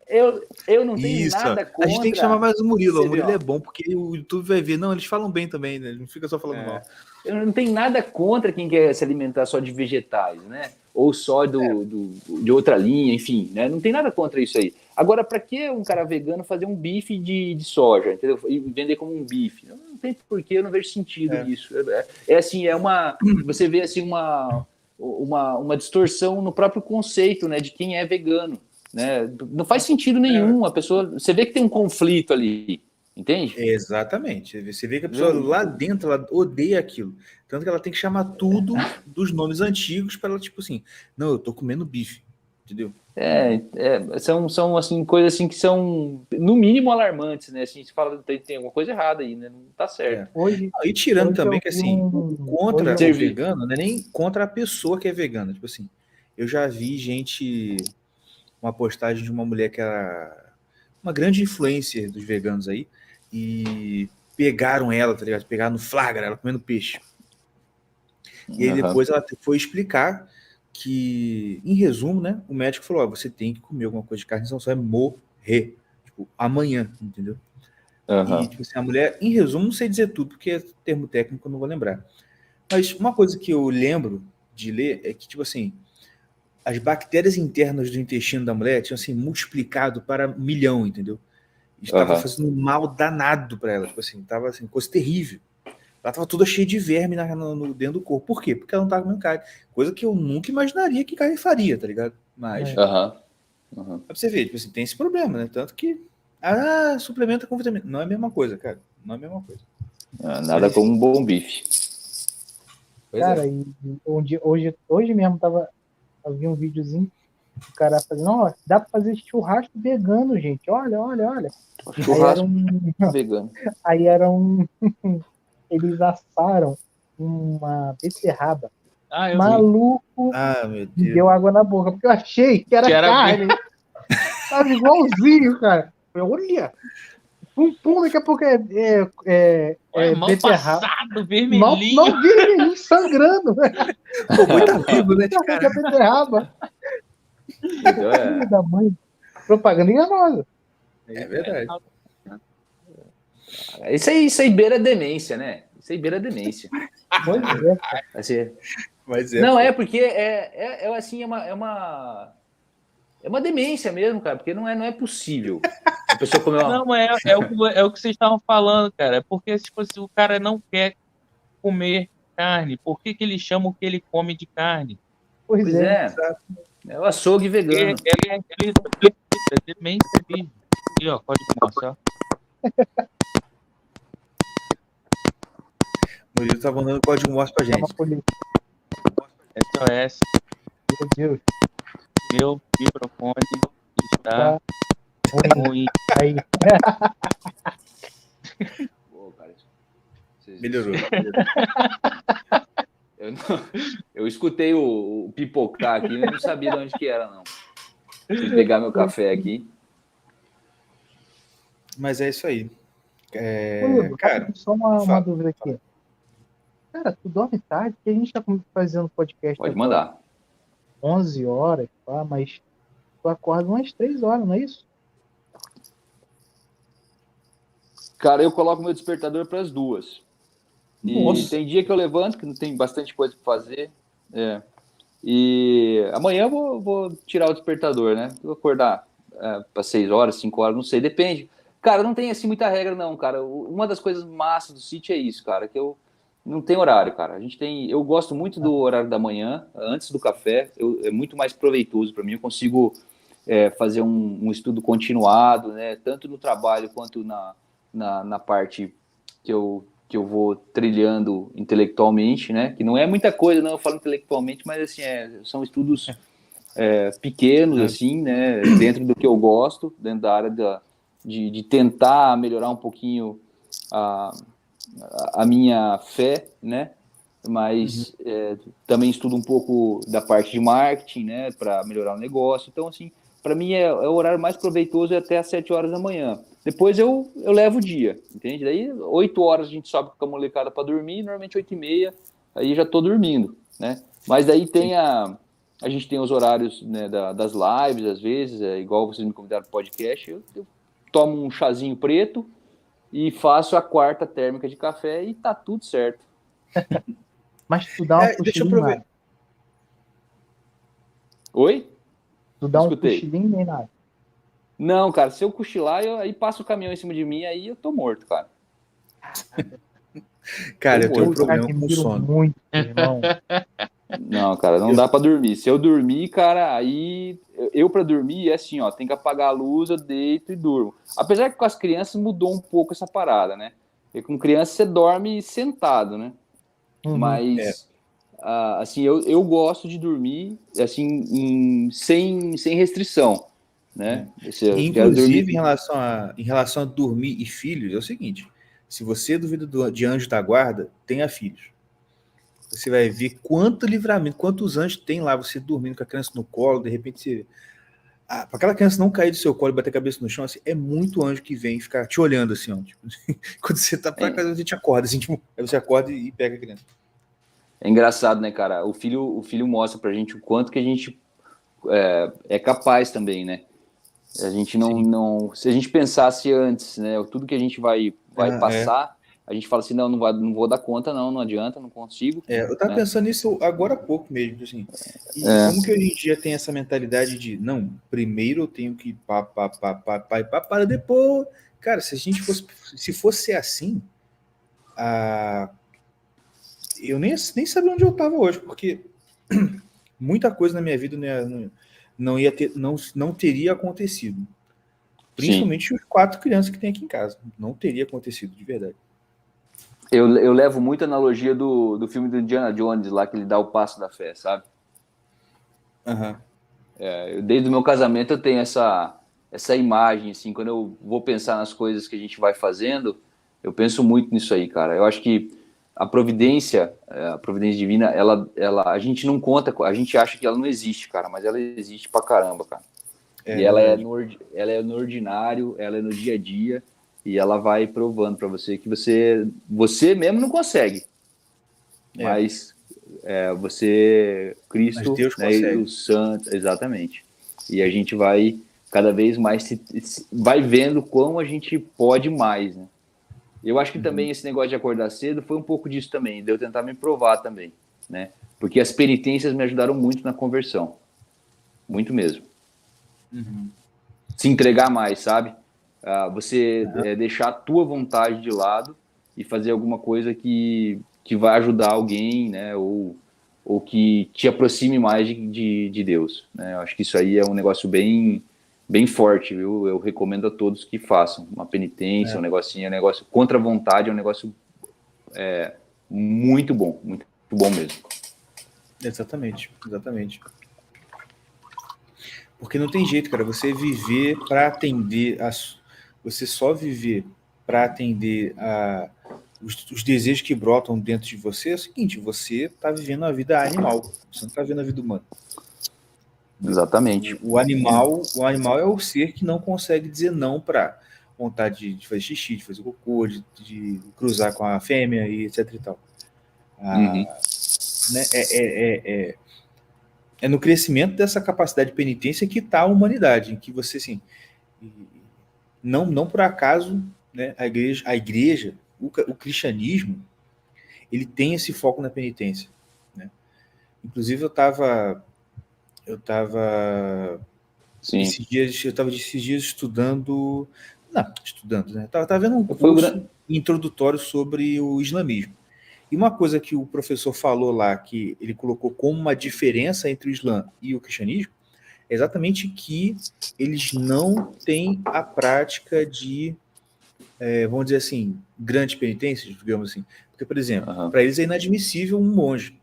Eu não tenho Isso. nada contra. A gente tem que chamar mais o Murilo. Você O Murilo vê, ó. é bom porque o YouTube vai ver. Não, eles falam bem também, né? Ele não fica só falando mal. Eu não tenho nada contra quem quer se alimentar só de vegetais, né? Ou só de outra linha, enfim, né? Não tem nada contra isso aí. Agora, para que um cara vegano fazer um bife de soja, entendeu? E vender como um bife? Não tem porquê, eu não vejo sentido nisso. Assim, você vê assim uma distorção no próprio conceito, né, de quem é vegano, né? Não faz sentido nenhum. A pessoa, você vê que tem um conflito ali. Entende? Exatamente. Você vê que a pessoa lá dentro ela odeia aquilo. Tanto que ela tem que chamar tudo dos nomes antigos para ela, tipo assim, não, eu tô comendo bife. Entendeu? São assim, coisas assim que são, no mínimo, alarmantes, né? Assim, se fala tem alguma coisa errada aí, né? Não tá certo. E tirando também que assim, contra o Servir. vegano, não é nem contra a pessoa que é vegana. Tipo assim, eu já vi uma postagem de uma mulher que era uma grande influencer dos veganos aí, e pegaram ela, tá ligado? Pegaram no flagra, ela comendo peixe. E aí depois ela foi explicar que, em resumo, né, o médico falou, você tem que comer alguma coisa de carne, senão você vai morrer, tipo, amanhã, entendeu? E, tipo assim, a mulher, em resumo, não sei dizer tudo, porque é termo técnico, eu não vou lembrar. Mas uma coisa que eu lembro de ler é que, tipo assim, as bactérias internas do intestino da mulher tinham, assim, multiplicado para 1 milhão, entendeu? Estava fazendo um mal danado para ela, tipo assim, tava assim, coisa terrível. Ela tava toda cheia de verme dentro do corpo. Por quê? Porque ela não tava comendo carne. Coisa que eu nunca imaginaria que carne faria, tá ligado? Mas, pra você ver, tipo assim, tem esse problema, né? Tanto que, suplementa com vitamina. Não é a mesma coisa, cara. Não é a mesma coisa. Nada como um bom bife. Cara, e hoje mesmo havia um videozinho, o cara fazendo, dá pra fazer churrasco vegano, gente. Olha. Churrasco vegano. Aí era eles assaram uma beterraba. Maluco, meu Deus. me deu água na boca, porque eu achei que era carne. Tava igualzinho, cara. Olha! Pum, daqui a pouco mal beterraba. passado, vermelhinho. Mal vermelhinho, sangrando. Pô, muito amigo, né, cara? Beterraba. Filho da mãe. Propaganda enganosa. É verdade. Isso aí beira demência, né? Isso aí beira demência. Pois é, cara. Assim, Mas não, porque assim, é uma demência mesmo, cara, porque não é possível. A pessoa comer uma... Não, é o que vocês estavam falando, cara. É porque tipo, se o cara não quer comer carne, por que ele chama o que ele come de carne? Pois é. É o açougue vegano. Ele é demente mesmo. Aqui, ó, pode mostrar. O Murilo tá mandando código morte pra gente. SOS. Meu Deus. Meu microfone está ruim. Aí. Pô, cara, Melhorou. Eu escutei o pipocar aqui, mas não sabia de onde que era, não. Vou pegar meu café aqui. Mas é isso aí. Murilo, Cara, só uma dúvida aqui. Cara, tu dorme tarde, porque a gente tá fazendo podcast Pode agora mandar. 11 horas, tá? Mas tu acorda umas 3 horas, não é isso? Cara, eu coloco meu despertador para as 2. E Nossa. tem dia que eu levanto, que não tem bastante coisa para fazer. E amanhã eu vou tirar o despertador, né? Vou acordar para 6 horas, 5 horas, não sei, depende. Cara, não tem assim muita regra, não, cara. Uma das coisas massas do sítio é isso, cara, que eu não tem horário, cara. Eu gosto muito do horário da manhã, antes do café. É muito mais proveitoso para mim. Eu consigo fazer um estudo continuado, né? Tanto no trabalho quanto na parte que eu vou trilhando intelectualmente, né? Que não é muita coisa, não, eu falo intelectualmente, mas assim, são estudos pequenos, assim, né? Dentro do que eu gosto, dentro da área de tentar melhorar um pouquinho a minha fé, né? Mas também estudo um pouco da parte de marketing, né? Para melhorar o negócio. Então, assim, para mim o horário mais proveitoso até às 7 horas da manhã. Depois eu levo o dia, entende? Daí 8 horas a gente sobe com a molecada para dormir, normalmente 8h30, aí já tô dormindo, né? Mas daí tem a gente tem os horários, né, das lives, às vezes, igual vocês me convidaram para o podcast, eu tomo um chazinho preto e faço a quarta térmica de café e tá tudo certo. Mas tu dá uma Deixa eu cochilinha, aproveitar. Oi? tu dá um Escutei. cochilinho nem nada. Não, cara, se eu cochilar, aí passa o caminhão em cima de mim, aí eu tô morto, cara. Cara, eu tenho um Eu problema com admiro sono. muito, irmão. Não, cara, não dá pra dormir. Se eu dormir, cara, aí eu pra dormir é assim, ó, tem que apagar a luz, eu deito e durmo. Apesar que com as crianças mudou um pouco essa parada, né? Porque com criança você dorme sentado, né? Mas assim, eu gosto de dormir assim sem restrição, né? Se eu E, quero inclusive, dormir. em relação a dormir e filhos, é o seguinte: se você duvida de anjo da guarda, tenha filhos. Você vai ver quanto livramento, quantos anjos tem lá, você dormindo com a criança no colo, de repente você. Para aquela criança não cair do seu colo e bater a cabeça no chão, assim, é muito anjo que vem ficar te olhando assim, ó. Tipo, quando você tá pra casa, você te acorda, assim, tipo, aí você acorda e pega a criança. É engraçado, né, cara? O filho mostra pra gente o quanto que a gente é capaz também, né? A gente não. Se a gente pensasse antes, né? Tudo que a gente vai passar, a gente fala assim, não vou dar conta, não adianta, não consigo. Eu tava pensando nisso agora há pouco mesmo, assim. E como que hoje em dia tem essa mentalidade de, não, primeiro eu tenho que para depois. Cara, se fosse assim, eu nem sabia onde eu tava hoje, porque muita coisa na minha vida não teria acontecido. Principalmente Sim. Os 4 crianças que tem aqui em casa. Não teria acontecido, de verdade. Eu levo muita analogia do filme do Indiana Jones, lá que ele dá o passo da fé, sabe? Uhum. Desde o meu casamento eu tenho essa imagem, assim, quando eu vou pensar nas coisas que a gente vai fazendo, eu penso muito nisso aí, cara. Eu acho que a providência divina, a gente não conta, a gente acha que ela não existe, cara, mas ela existe pra caramba, cara. E ela é no ordinário, ela é no dia a dia, e ela vai provando para você que você mesmo não consegue. Mas Cristo, mas Deus né, consegue. e o santo, exatamente. E a gente vai cada vez mais vai vendo como a gente pode mais, né? Eu acho que também esse negócio de acordar cedo foi um pouco disso também, de eu tentar me provar também, né? Porque as penitências me ajudaram muito na conversão. Muito mesmo. Se entregar mais, sabe? Você deixar a tua vontade de lado e fazer alguma coisa que vai ajudar alguém, né? Ou que te aproxime mais de Deus, né? Eu acho que isso aí é um negócio bem, bem forte, viu? Eu recomendo a todos que façam uma penitência, um negócio contra a vontade, é um negócio muito bom mesmo. Exatamente. Porque não tem jeito, cara. Você viver para atender você só viver para atender os desejos que brotam dentro de você é o seguinte: você está vivendo a vida animal, você não está vivendo a vida humana. Exatamente. O animal é o ser que não consegue dizer não para vontade de fazer xixi, de fazer cocô, de cruzar com a fêmea e etc e tal. Uhum. Né, é no crescimento dessa capacidade de penitência que está a humanidade, em que você, assim, não por acaso, né, a igreja, o cristianismo, ele tem esse foco na penitência, né? Inclusive, eu estava Sim. esses dias estudando, né? Tava vendo um Foi o curso introdutório sobre o islamismo. E uma coisa que o professor falou lá, que ele colocou como uma diferença entre o Islã e o cristianismo, é exatamente que eles não têm a prática de, vamos dizer assim, grandes penitências, digamos assim. Porque, por exemplo, Uhum. para eles é inadmissível um monge,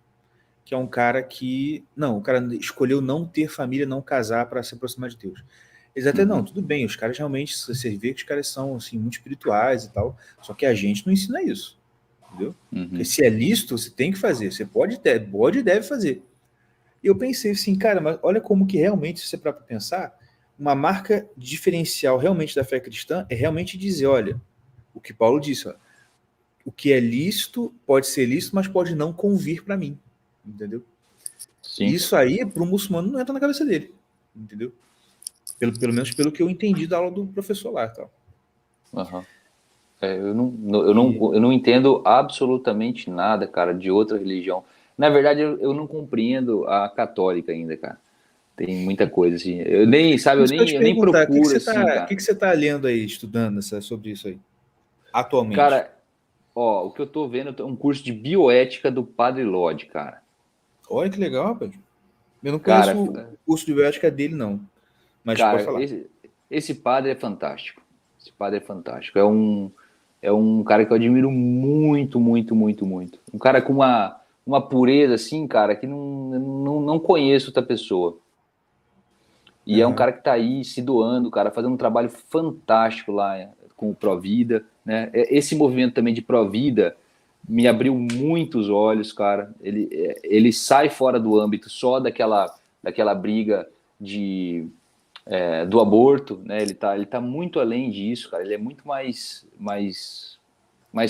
que é um cara que... Não, o cara escolheu não ter família, não casar para se aproximar de Deus. Eles até, não, tudo bem, os caras realmente, você vê que os caras são, assim, muito espirituais e tal, só que a gente não ensina isso, entendeu? Porque se é lícito, você tem que fazer, você pode e deve fazer. E eu pensei assim, cara, mas olha como que realmente, se você para pensar, uma marca diferencial realmente da fé cristã é realmente dizer, olha, o que Paulo disse, ó, o que é lícito pode ser lícito, mas pode não convir para mim, entendeu? Sim. Isso aí, para o muçulmano, não entra na cabeça dele, entendeu? Pelo menos pelo que eu entendi da aula do professor lá. Tal. Uhum. Eu não entendo absolutamente nada, cara, de outra religião. Na verdade, eu não compreendo a católica ainda, cara. Tem muita coisa, assim. Eu nem, sabe, Isso que eu te eu nem perguntar, procuro, assim, cara. o que você tá lendo aí, estudando sobre isso aí, atualmente? Cara, ó, o que eu tô vendo é um curso de bioética do Padre Lodge, cara. Olha que legal, rapaz. Eu não Cara, conheço o curso de bioética dele, não. Mas pode cara, falar. esse padre é fantástico. Esse padre é fantástico. É um cara que eu admiro muito, muito, muito, muito. Um cara com uma pureza, assim, cara, que não conheço outra pessoa. E é um Uhum. cara que está aí se doando, cara, fazendo um trabalho fantástico lá com o Provida, né? Esse movimento também de Provida me abriu muitos olhos, cara. Ele sai fora do âmbito só daquela briga do aborto, né? Ele tá muito além disso, cara. Ele é muito mais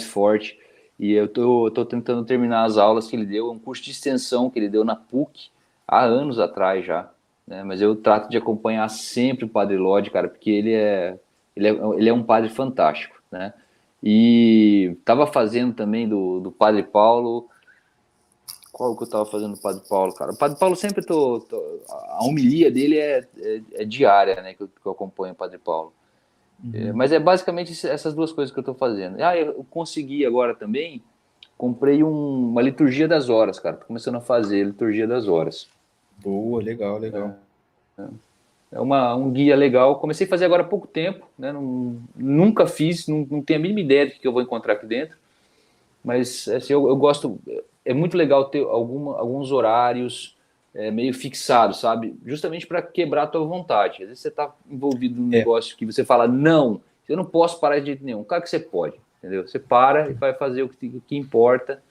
forte. E eu tô tentando terminar as aulas que ele deu, um curso de extensão que ele deu na PUC há anos atrás já, né? Mas eu trato de acompanhar sempre o Padre Lodge, cara, porque ele é um padre fantástico, né? E tava fazendo também do Padre Paulo. Qual que eu tava fazendo do Padre Paulo, cara? O Padre Paulo sempre a homilia dele é diária, né? Que eu acompanho o Padre Paulo. Mas é basicamente essas duas coisas que eu estou fazendo. Eu consegui agora também, comprei uma liturgia das horas, cara. Tô começando a fazer a liturgia das horas. Boa, legal, legal. É um guia legal. Comecei a fazer agora há pouco tempo, né? Nunca fiz, não tenho a mínima ideia do que eu vou encontrar aqui dentro. Mas assim, eu gosto. É muito legal ter alguns horários meio fixados, sabe? Justamente para quebrar a tua vontade. Às vezes você está envolvido num negócio que você fala, não, eu não posso parar de jeito nenhum. Claro que você pode, entendeu? Você para e vai fazer o que importa,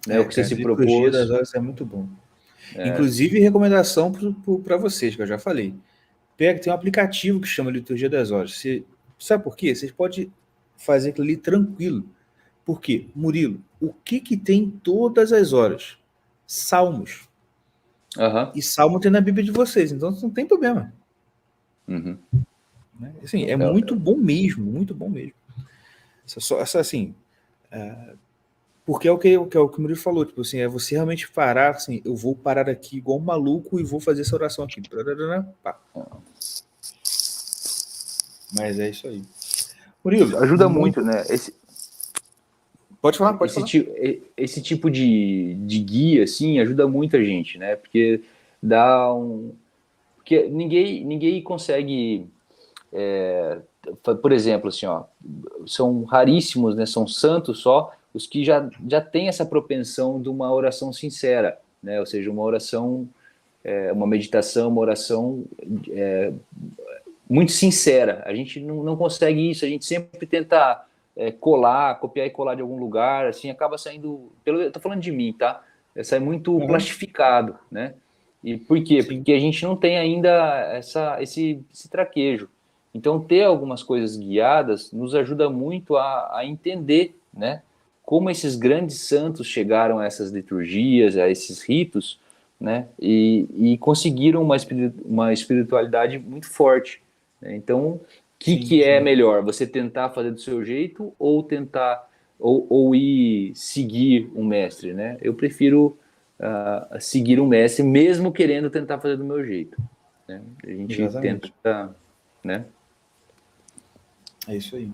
né? O que você se liturgia das propôs. horas é muito bom. Inclusive, recomendação para vocês, que eu já falei. Tem um aplicativo que chama Liturgia das Horas. Sabe por quê? Vocês podem fazer aquilo ali tranquilo. Por quê? Murilo, o que tem todas as horas? Salmos. Uhum. E salmo tem na Bíblia de vocês, então não tem problema. Uhum. Né? Assim, é muito bom mesmo, muito bom mesmo. Assim, porque é o que o Murilo falou, tipo assim, é você realmente parar, assim, eu vou parar aqui igual um maluco e vou fazer essa oração aqui. Pá. Mas é isso aí. Murilo, Ajuda muito, né? Pode falar. Esse tipo de guia, assim, ajuda muito a gente, né? Porque dá Porque ninguém consegue... por exemplo, assim, ó, são raríssimos, né? São santos só os que já têm essa propensão de uma oração sincera, né? Ou seja, uma oração, uma meditação, uma oração muito sincera. A gente não consegue isso, a gente sempre tenta copiar e colar de algum lugar, assim, acaba saindo... eu tô falando de mim, tá? Sai muito plastificado, né? E por quê? Sim. Porque a gente não tem ainda esse traquejo. Então, ter algumas coisas guiadas nos ajuda muito a entender, né? como esses grandes santos chegaram a essas liturgias, a esses ritos, né? E conseguiram uma espiritualidade muito forte, né? Então, o que é melhor? Você tentar fazer do seu jeito ou tentar ou ir seguir um mestre, né? Eu prefiro seguir um mestre, mesmo querendo tentar fazer do meu jeito, né? A gente Exatamente. tenta, né? É isso aí.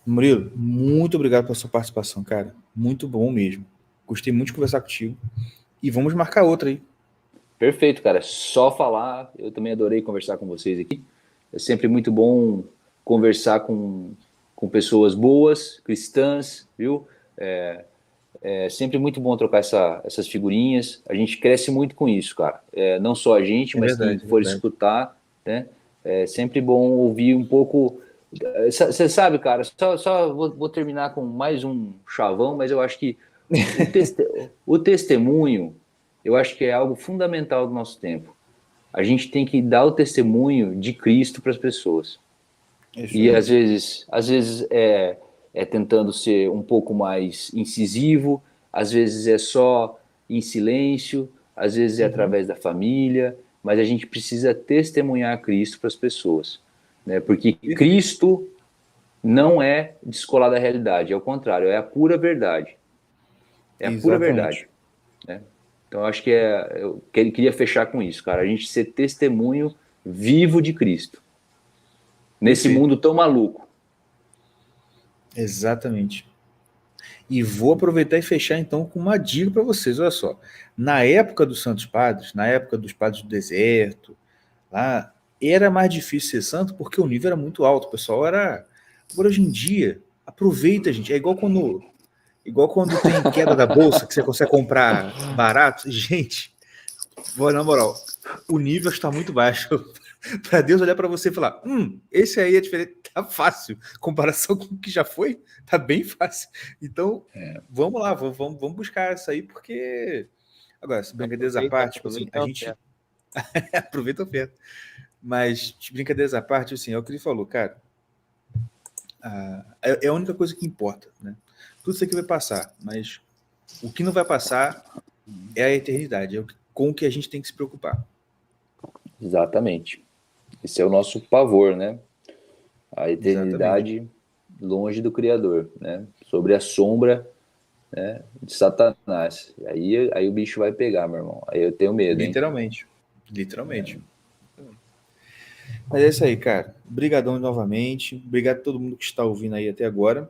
Murilo, muito obrigado pela sua participação, cara. Muito bom mesmo. Gostei muito de conversar contigo. E vamos marcar outra aí. Perfeito, cara. Só falar. Eu também adorei conversar com vocês aqui. É sempre muito bom conversar com pessoas boas, cristãs, viu? É sempre muito bom trocar essas figurinhas. A gente cresce muito com isso, cara. Não só a gente, É mas quem verdade, é for verdade. escutar, né? É sempre bom ouvir um pouco. Você sabe, cara, só vou terminar com mais um chavão, mas eu acho que o testemunho, eu acho que é algo fundamental do nosso tempo. A gente tem que dar o testemunho de Cristo para as pessoas. É isso E aí. às vezes é tentando ser um pouco mais incisivo, às vezes é só em silêncio, às vezes é através da família, mas a gente precisa testemunhar Cristo para as pessoas, né? Porque Cristo não é descolar da realidade, é o contrário, é a pura verdade. É a pura verdade, Exatamente. né? Então, eu acho que eu queria fechar com isso, cara. A gente ser testemunho vivo de Cristo. Nesse Perfeito. mundo tão maluco. Exatamente. E vou aproveitar e fechar então com uma dica para vocês. Olha só. Na época dos Santos Padres, na época dos Padres do Deserto, lá, era mais difícil ser santo porque o nível era muito alto. O pessoal era. Agora, hoje em dia, aproveita, gente. É igual quando tem queda da bolsa, que você consegue comprar barato. Gente, na moral, o nível está muito baixo. Para Deus olhar para você e falar: esse aí é diferente, tá fácil. Comparação com o que já foi, tá bem fácil. Então, vamos lá, vamos buscar isso aí, porque. Agora, se brincadeiras à parte, tipo assim, a gente. Aproveita a oferta. Mas, brincadeiras à parte, assim, é o que ele falou, cara. É a única coisa que importa, né? Tudo isso aqui vai passar, mas o que não vai passar é a eternidade, com o que a gente tem que se preocupar. Exatamente. Esse é o nosso pavor, né? A eternidade Exatamente. longe do Criador, né? Sobre a sombra, né, de Satanás. Aí o bicho vai pegar, meu irmão. Aí eu tenho medo, hein? Literalmente. Literalmente. Mas é isso aí, cara. Obrigadão novamente. Obrigado a todo mundo que está ouvindo aí até agora.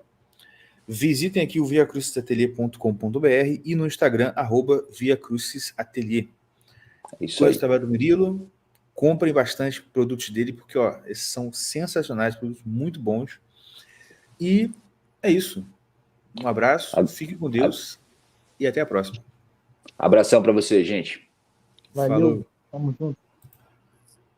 Visitem aqui o viacrucisatelier.com.br e no Instagram, @viacrucisatelier. É isso Gosto aí. do trabalho do Murilo. Comprem bastante produtos dele, porque ó, esses são sensacionais, produtos muito bons. E é isso. Um abraço, fique com Deus e até a próxima. Abração para você, gente. Valeu, Falou. tamo junto.